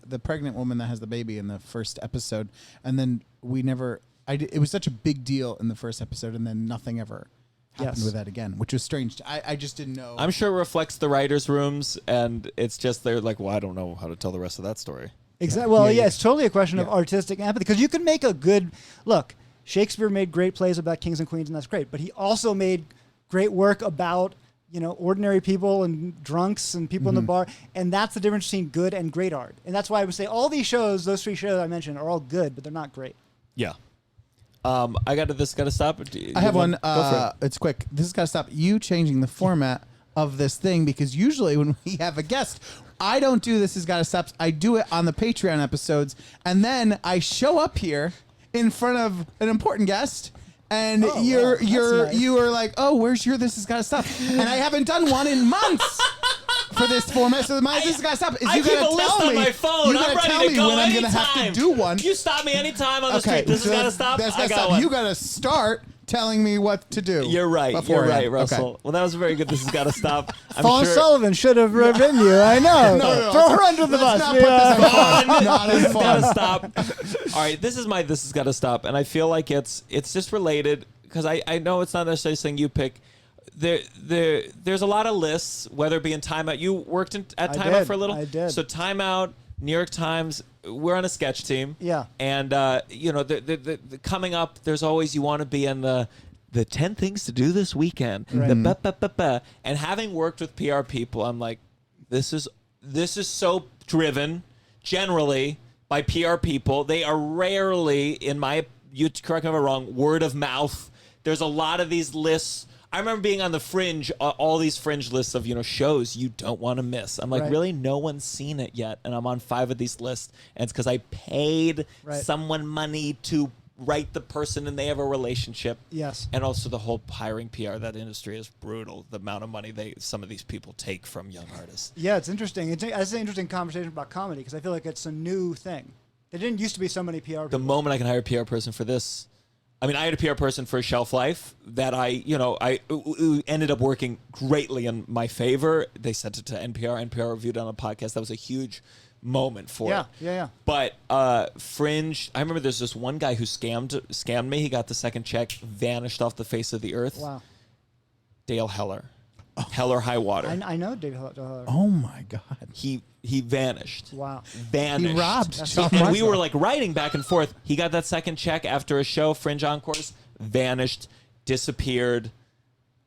the pregnant woman that has the baby in the first episode, and then it was such a big deal in the first episode, and then nothing ever happened with that again, which was strange. I just didn't know.
I'm sure it reflects the writers' rooms, and it's just they're like, well, I don't know how to tell the rest of that story.
Exactly. Well, it's totally a question of artistic empathy, because you can make a good look. Shakespeare made great plays about kings and queens, and that's great. But he also made great work about ordinary people and drunks and people in the bar, and that's the difference between good and great art. And that's why I would say all these shows, those three shows I mentioned, are all good, but they're not great.
Yeah. This gotta stop.
I have one. It's quick. This has got to stop. You changing the format of this thing, because usually when we have a guest, I don't do this has got to stop. I do it on the Patreon episodes, and then I show up here in front of an important guest, and you are like, oh, where's your this has got to stop? And I haven't done one in months. For this format, so this has got to stop.
I keep a list on my phone. I'm ready to go
when I'm going to have to do one.
You stop me anytime on the street. This has got to stop.
I got one. You got to start telling me what to do.
You're right. You're right, Russell. Okay. Well, that was very good. This has got to stop.
Fawn Sullivan should have written you. I know.
No.
Throw her under the bus.
Not put this on fun. Not as fun.
Got to stop. All right, this has got to stop, and I feel like it's just related, because I know it's not necessarily something you pick. There's a lot of lists, whether it be in Time Out. You worked at Time Out for a little?
I did.
So Time Out, New York Times, we're on a sketch team.
Yeah.
And, the coming up, there's always, you want to be in the 10 things to do this weekend. Right. And having worked with PR people, I'm like, this is so driven, generally, by PR people. They are rarely, you correct me if I'm wrong, word of mouth. There's a lot of these lists I remember being on the Fringe, all these Fringe lists of, shows you don't want to miss. I'm like,
Right.
really? No one's seen it yet. And I'm on 5 of these lists. And it's because I paid
Right.
someone money to write the person and they have a relationship.
Yes.
And also the whole hiring PR, that industry is brutal. The amount of money some of these people take from young artists.
Yeah, it's interesting. It's an interesting conversation about comedy because I feel like it's a new thing. There didn't used to be so many PR people.
The moment I can hire a PR person for this, I had a PR person for Shelf Life that I ended up working greatly in my favor. They sent it to NPR. NPR reviewed it on a podcast. That was a huge moment for it.
Yeah.
But Fringe, I remember there's this one guy who scammed me. He got the second check, vanished off the face of the earth.
Wow.
Dale Heller. Hell or High Water.
I know Dave Chappelle.
Oh my God.
He vanished.
Wow.
Vanished.
He robbed
That's
And we were like writing back and forth. He got that second check after a show, Fringe Encores, vanished, disappeared.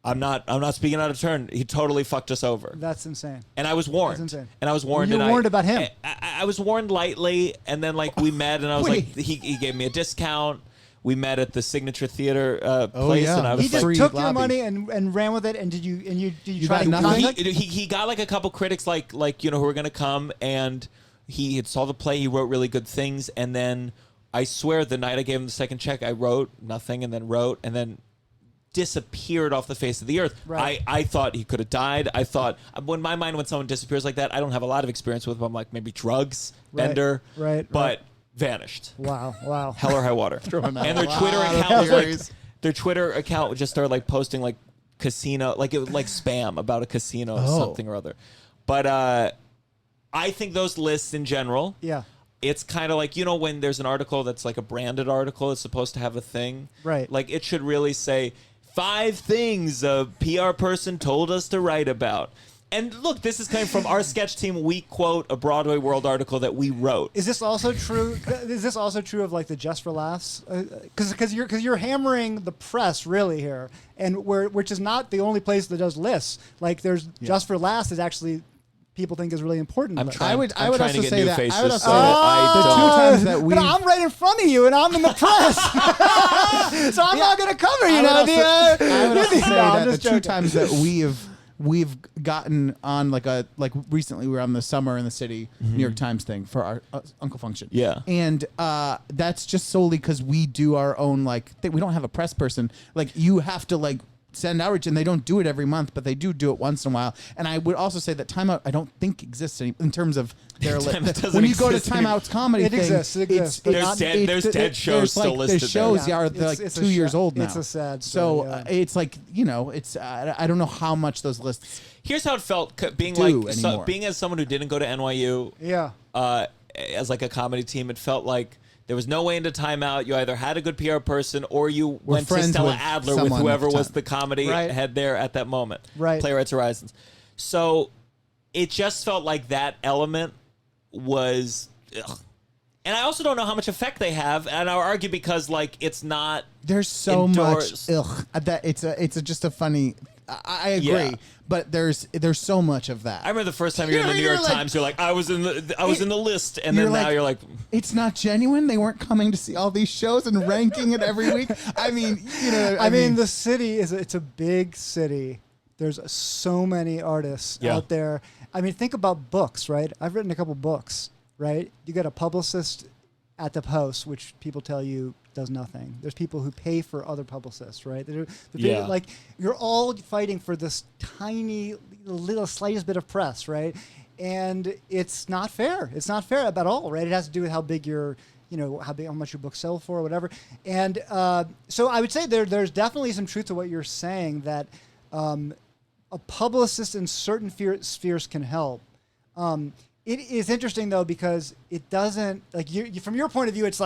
I'm not speaking out of turn. He totally fucked us over.
That's insane.
And I was warned.
That's insane.
And I was warned.
You were
and
warned about him.
I was warned lightly, and then we met, and I was
Wait.
like, he gave me a discount. We met at the Signature Theater place,
yeah.
and I
He
was
just
free
took your
lobby.
money and ran with it. And did you try
got
to
nothing?
contact?
he got a couple critics who were gonna come, and he had saw the play. He wrote really good things, and then I swear the night I gave him the second check, I wrote nothing, and then wrote, and then disappeared off the face of the earth.
Right.
I thought he could have died. I thought when someone disappears like that, I don't have a lot of experience with them. I'm like maybe drugs,
Right.
bender,
Right.
but vanished.
Wow.
Hell or High Water.
Throwing out
And their
a
Twitter
lot of
account was
theories.
their Twitter account would just start posting casino, it was spam about a casino or
Oh.
something or other. But I think those lists in general,
Yeah.
it's kind of when there's an article that's a branded article, it's supposed to have a thing.
Right.
It should really say 5 things a PR person told us to write about. And look, this is coming from our sketch team. We quote a Broadway World article that we wrote.
Is this also true? Is this also true of the Just for Laughs? Because you're hammering the press really here, and which is not the only place that does lists. There's Just for Laughs is actually people think is really important.
I'm
but-
trying.
I would
I'm trying
also
to get
say
new
that-
faces.
I would also
so
say
that
the
I
two
don't.
times that
But
we
I'm right in front of you, and I'm in the press, so I'm not going to cover you.
I would also say
No, I'm
that the
just
two
joking.
times that we've gotten on recently we were on the Summer in the City New York Times thing for our Uncle Function.
Yeah.
And that's just solely because we do our own thing. We don't have a press person. You have to send outreach, and they don't do it every month, but they do it once in a while. And I would also say that Time Out I don't think exists in terms of their
Time Out doesn't
when you go to
exist
Time Out's comedy
It
thing,
exists, it exists.
There's dead shows still listed
There's shows
there.
are
It's-
they're
it's a
2 years
sad-
old now.
it's a sad
So
story, yeah.
it's it's I don't know how much those lists.
Here's how it felt being
Do anymore.
being as someone who didn't go to NYU.
Yeah.
As a comedy team, it felt like there was no way into Time Out. You either had a good PR person or you went to
friends
Stella
with
Adler with
someone
whoever
at the
was
time.
the comedy
Right.
head there at that moment.
Right.
Playwrights Horizons. So it just felt like that element was. Ugh. And I also don't know how much effect they have, and I'll argue because it's not.
There's so
endorsed.
much that it's just a funny. I agree,
Yeah.
but there's so much of that.
I remember the first time you're in the New
You're
York
like-
Times, you're like, I was in the list, and then now you're like,
it's not genuine. They weren't coming to see all these shows and ranking it every week. I mean,
I mean, the city it's a big city. There's so many artists
Yeah.
out there. I mean, think about books, right? I've written a couple books, right? You got a publicist at the Post, which people tell you does nothing. There's people who pay for other publicists, right?
Yeah.
You're all fighting for this tiny, little, slightest bit of press, right? And it's not fair. It's not fair at all, right? It has to do with how big your how much your books sell for or whatever. And so I would say there's definitely some truth to what you're saying that a publicist in certain spheres can help. It is interesting though because it doesn't you from your point of view it's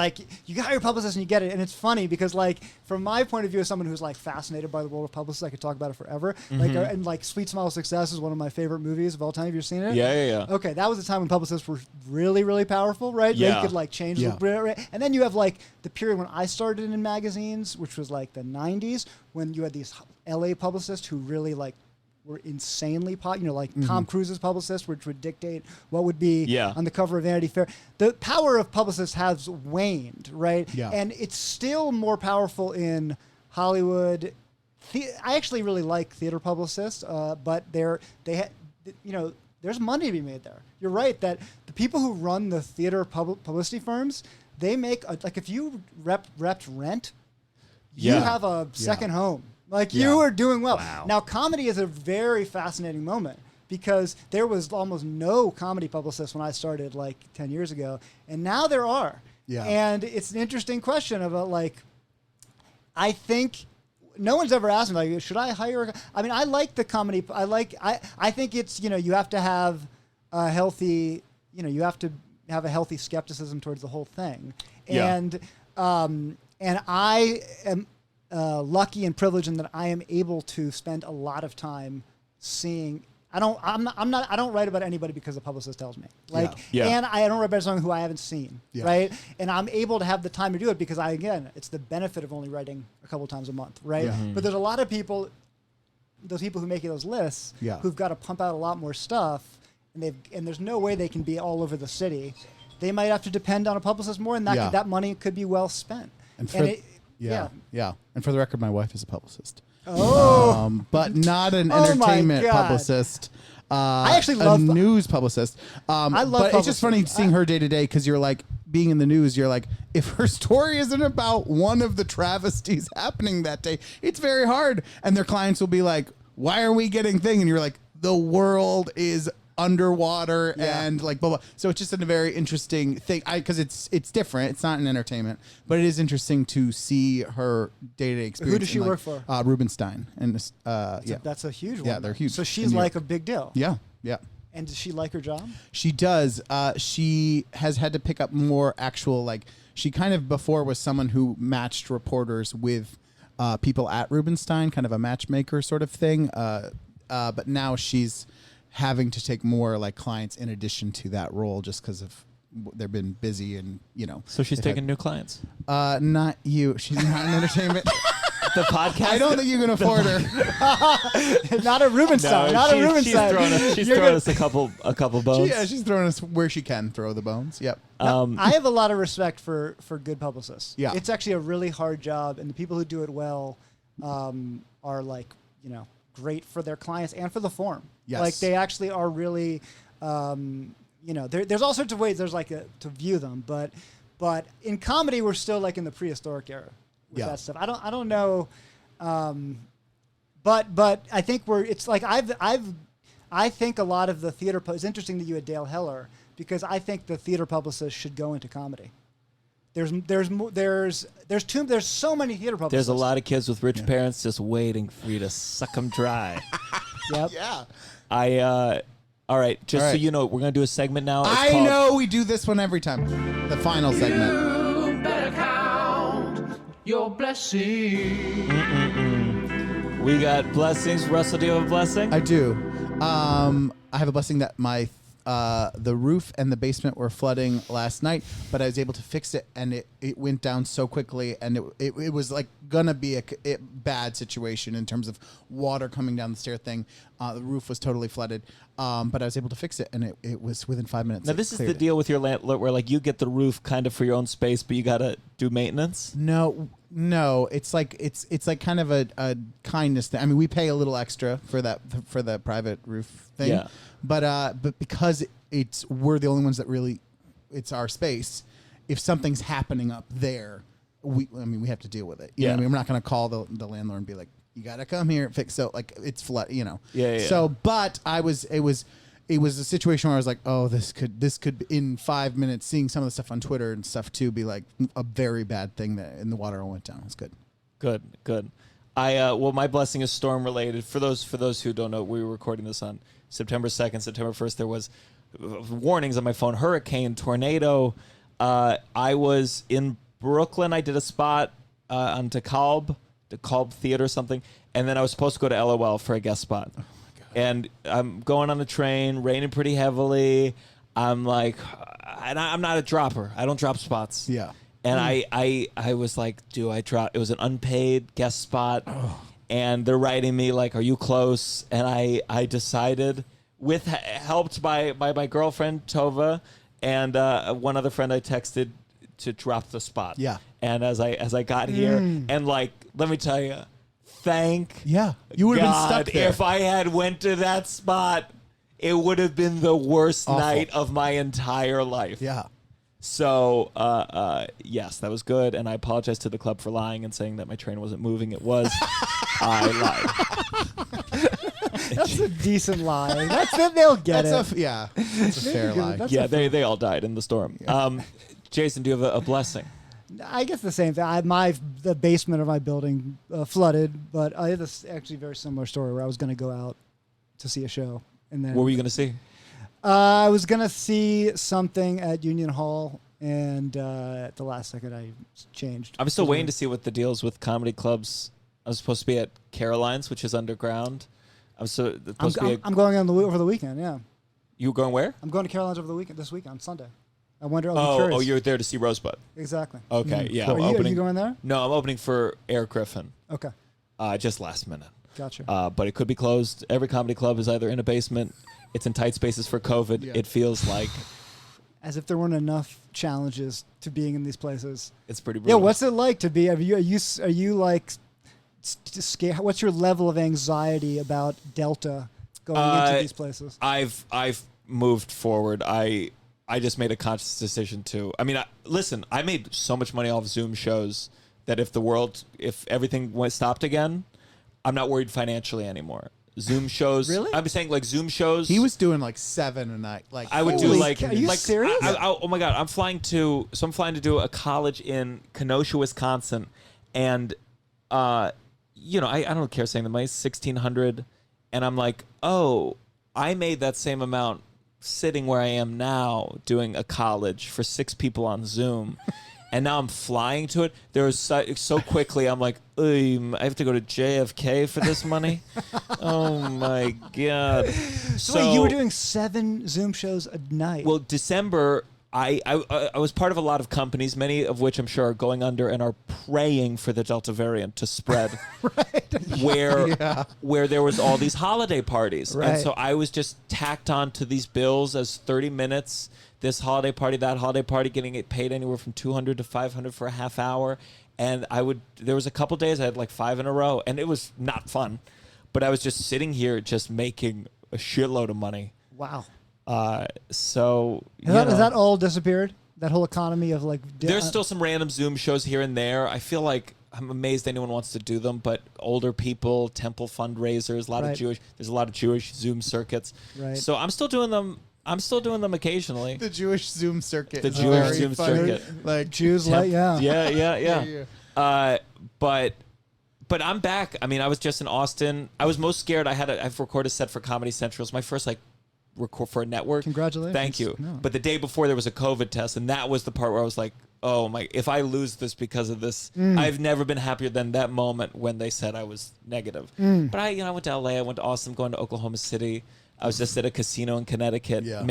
you got your publicist and you get it, and it's funny because from my point of view as someone who's fascinated by the world of publicists, I could talk about it forever. And Sweet Smell of Success is one of my favorite movies of all time. Have you seen it?
Yeah.
Okay, that was a time when publicists were really, really powerful, right?
Yeah.
They could change the and then you have the period when I started in magazines, which was the 90s, when you had these LA publicists who really were insanely popular, Tom Cruise's publicist, which would dictate what would be on the cover of Vanity Fair. The power of publicists has waned, right?
Yeah.
And it's still more powerful in Hollywood, I actually really like theater publicists, but there's money to be made there. You're right that the people who run the theater publicity firms, they make like if you repped Rent, you have a second home. Like you are doing well.
Wow.
Now, comedy is a very fascinating moment because there was almost no comedy publicists when I started like 10 years ago, and now there are.
Yeah.
And it's an interesting question about like, I think no one's ever asked me like, should I hire? I mean, I like the comedy. I think it's you have to have a healthy you have to have a healthy skepticism towards the whole thing.
Yeah.
And I am lucky and privileged in that I am able to spend a lot of time seeing. I don't write about anybody because the publicist tells me. Like, and I don't write about someone who I haven't seen, right? And I'm able to have the time to do it because it's the benefit of only writing a couple times a month, right?
Yeah.
But there's a lot of people, those people who make those lists, who've got to pump out a lot more stuff, and there's no way they can be all over the city. They might have to depend on a publicist more, and that money could be well spent. And for
And for the record, my wife is a publicist.
Oh,
but not an entertainment publicist.
I actually love
a news publicist.
I love
but it's just funny seeing her day to day because you're like being in the news. You're like, if her story isn't about one of the travesties happening that day, it's very hard. And their clients will be like, "Why are we getting thing?" And you're like, "The world is underwater and like blah blah." So it's just a very interesting thing because it's different. It's not an entertainment, but it is interesting to see her day-to-day experience.
Who does she work for?
Rubenstein, and
that's a huge one.
Yeah, they're huge.
So she's like a big deal.
Yeah.
And does she like her job?
She does. She has had to pick up more actual like. She kind of before was someone who matched reporters with people at Rubenstein, kind of a matchmaker sort of thing. But now she's having to take more like clients in addition to that role just because of they've been busy and
So she's taking new clients.
Not you. She's not in entertainment.
The podcast.
I don't think you can afford her.
Not a Rubenstein. Not a Rubenstein.
She's thrown us a couple bones.
She's throwing us where she can throw the bones. Yep.
I have a lot of respect for good publicists.
Yeah.
It's actually a really hard job, and the people who do it well are like great for their clients and for the form.
Yes.
Like they actually are really, there's all sorts of ways there's like to view them, but in comedy we're still like in the prehistoric era with that stuff. I don't know, but I think it's like I think a lot of the theater it's interesting that you had Dale Heller because I think the theater publicists should go into comedy. There's so many theater publicists.
There's a lot of kids with rich parents just waiting for you to suck them dry.
Yep.
Yeah.
All right. So you know, we're gonna do a segment now.
I know we do this one every time. The final segment.
You better count your blessings.
We got blessings. Russell, do you have a blessing?
I do. I have a blessing that my the roof and the basement were flooding last night, but I was able to fix it, and it went down so quickly, and it was like gonna be a bad situation in terms of water coming down the stair thing. The roof was totally flooded, but I was able to fix it, and it was within 5 minutes.
Now this is the deal with your landlord, where like you get the roof kind of for your own space, but you gotta do maintenance.
No, it's like kind of a kindness thing. I mean, we pay a little extra for the private roof thing.
Yeah.
But because we're the only ones that really, it's our space. If something's happening up there, we have to deal with it. You know what I mean? We're not going to call the landlord and be like, you got to come here and fix. So like it's flood.
Yeah.
So, but it was a situation where I was like, oh, this could in 5 minutes, seeing some of the stuff on Twitter and stuff too, be like a very bad thing that in the water all went down. It's good.
Good. Well, my blessing is storm related. For those who don't know, we were recording this on September 2nd, September 1st. There was warnings on my phone: hurricane, tornado. I was in Brooklyn. I did a spot on DeKalb Theater or something, and then I was supposed to go to LOL for a guest spot. Oh my God. And I'm going on the train, raining pretty heavily. I'm like, I'm not a dropper. I don't drop spots.
Yeah.
And I was like, do I drop? It was an unpaid guest spot. Oh. And they're writing me like, are you close? And I decided, helped by my girlfriend Tova and one other friend I texted, to drop the spot.
Yeah.
And as I got here, and like, let me tell you, Thank
you would have been
God.
stuck there.
If I had went to that spot, it would have been the worst
Awful.
night of my entire life.
Yeah.
So, yes, that was good. And I apologize to the club for lying and saying that my train wasn't moving. It was. I lied.
That's a decent lie. They'll get it.
That's a fair lie.
That's
Yeah, they all died in the storm. Jason, do you have a blessing?
I guess the same thing. The basement of my building flooded, but I had this actually very similar story where I was going to go out to see a show, and then
What were you going to see?
I was going to see something at Union Hall, and at the last second I changed.
I'm still waiting to see what the deal is with comedy clubs. I was supposed to be at Caroline's, which is underground. I'm
going over the weekend. Yeah,
You were going where?
I'm going to Caroline's over the weekend. This weekend on Sunday. I wonder.
Oh, you're there to see Rosebud.
Exactly.
Okay, yeah.
Are you going there?
No, I'm opening for Eric Griffin.
Okay.
Just last minute.
Gotcha.
But it could be closed. Every comedy club is either in a basement, it's in tight spaces for COVID.
Yeah.
It feels like
As if there weren't enough challenges to being in these places.
it's pretty
Yeah,
brutal.
what's it like to be? Are you like scared? What's your level of anxiety about Delta going into these places?
I've moved forward. I just made a conscious decision to. I mean, listen. I made so much money off Zoom shows that if everything stopped again, I'm not worried financially anymore. Zoom shows.
Really?
I'm saying like Zoom shows.
He was doing like 7 a night. Like
I would do
Holy
like.
cow, are you
like,
serious?
oh my God! I'm flying to do a college in Kenosha, Wisconsin, and I don't care saying the money's $1,600, and I'm like, oh, I made that same amount sitting where I am now doing a college for 6 people on Zoom. And now I'm flying to it. There was so quickly. I'm like, I have to go to JFK for this money. Oh my God!
So wait, you were doing 7 Zoom shows a night.
Well, December, I was part of a lot of companies, many of which I'm sure are going under and are praying for the Delta variant to spread. Where there was all these holiday parties.
Right.
And so I was just tacked on to these bills as 30 minutes, this holiday party, that holiday party, getting it paid anywhere from $200 to $500 for a half hour. And there was a couple days I had like 5 in a row, and it was not fun. But I was just sitting here just making a shitload of money.
wow.
So
Has that all disappeared? That whole economy of like.
there's still some random Zoom shows here and there. I feel like I'm amazed anyone wants to do them, but older people, temple fundraisers, there's a lot of Jewish Zoom circuits.
Right.
So I'm still doing them. Occasionally.
the Jewish Zoom circuit.
The
is
Jewish
very
Zoom
funny.
circuit.
Like
Jews, like yeah.
Yeah. But I'm back. I mean, I was just in Austin. I was most scared. I've recorded a set for Comedy Central. It's my first record for a network.
Congratulations.
Thank you.
No.
But the day before there was a COVID test, and that was the part where I was like, oh my, if I lose this because of this, I've never been happier than that moment when they said I was negative. But I went to LA, I went to Austin, going to Oklahoma City. I was just at a casino in Connecticut.
Yeah.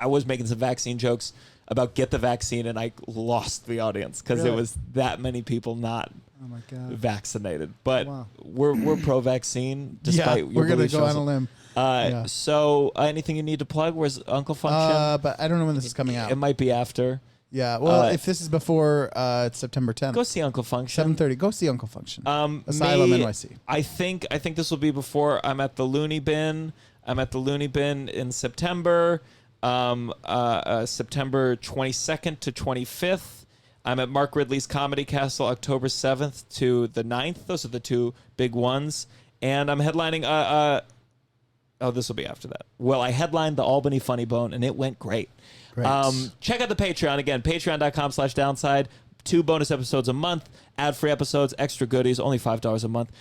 I was making some vaccine jokes about get the vaccine, and I lost the audience because
Really?
it was that many people not
Oh my God.
vaccinated. But
Wow.
we're pro-vaccine despite your
we're gonna
belief
go on
shows.
a limb.
So anything you need to plug? Where's Uncle Function?
But I don't know when this is coming out.
It might be after.
Yeah. Well, if this is before it's September 10th,
Go see Uncle Function.
7:30. Go see Uncle Function.
Me,
Asylum NYC.
I think this will be before I'm at the Looney Bin. I'm at the Looney Bin in September, September 22nd to 25th. I'm at Mark Ridley's Comedy Castle October 7th to the 9th. Those are the 2 big ones. And I'm headlining this will be after that. Well, I headlined the Albany Funny Bone, and it went great. Check out the Patreon again, patreon.com/downside. 2 bonus episodes a month, ad-free episodes, extra goodies, only $5 a month.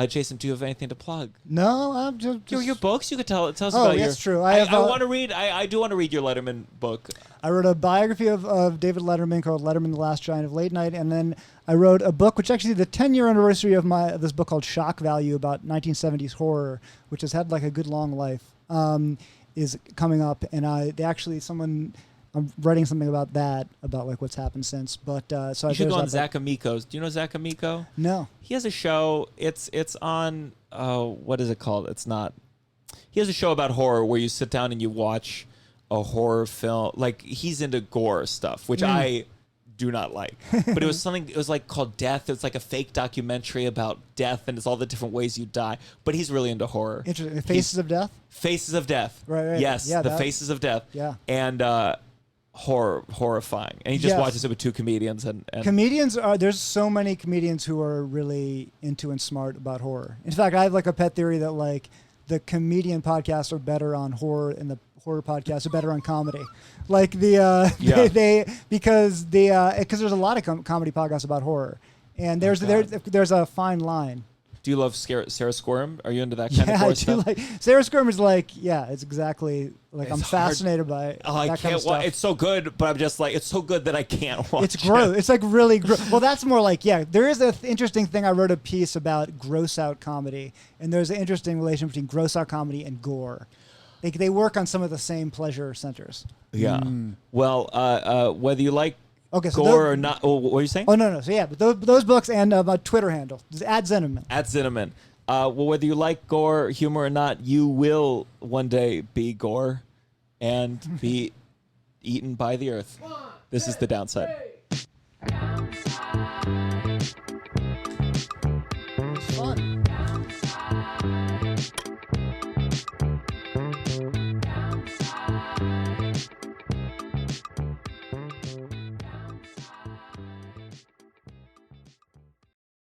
Jason, do you have anything to plug?
No, I'm just
Your books? You could tell us
Oh,
about
that's
your...
true.
I
I
want to read... I do want to read your Letterman book.
I wrote a biography of David Letterman called Letterman, the Last Giant of Late Night, and then I wrote a book, which actually the 10-year anniversary of this book called Shock Value about 1970s horror, which has had like a good long life, is coming up, and I'm writing something about that, about like what's happened since. But so
You should
there's
go on
that
Zach Amico's. Do you know Zach Amico?
No.
He has a show. It's on... what is it called? It's not... He has a show about horror where you sit down and you watch a horror film. Like, he's into gore stuff, which I do not like. But it was something. It was like called Death. It's like a fake documentary about death, and it's all the different ways you die. But he's really into horror.
Interesting. Faces of Death.
Faces of Death.
Right.
Yes,
Yeah,
the Faces of Death.
Yeah.
And horrifying. And he just
Yes.
watches it with two comedians. And
Comedians are. There's so many comedians who are really into and smart about horror. In fact, I have like a pet theory that like the comedian podcasts are better on horror and the horror podcasts are better on comedy. Like because there's a lot of comedy podcasts about horror, and there's a fine line.
do you love Sarah Squirm? Are you into that kind of horror stuff?
Like Sarah Squirm is like, yeah, it's exactly like
It's
I'm fascinated by
Oh, I
that
can't.
kind of stuff.
It's so good, but I'm just like, it's so good that I can't watch.
It's gross. It's like really gross. Well, that's more like, yeah, there is an interesting thing. I wrote a piece about gross out comedy, and there's an interesting relation between gross out comedy and gore. They work on some of the same pleasure centers.
Yeah. Well, whether you like
So
gore or not, what were you saying?
Oh no. So yeah, but those books and my Twitter handle is @Zinoman.
@Zinoman. Well, whether you like gore, humor or not, you will one day be gore and be eaten by the earth. This is The Downside.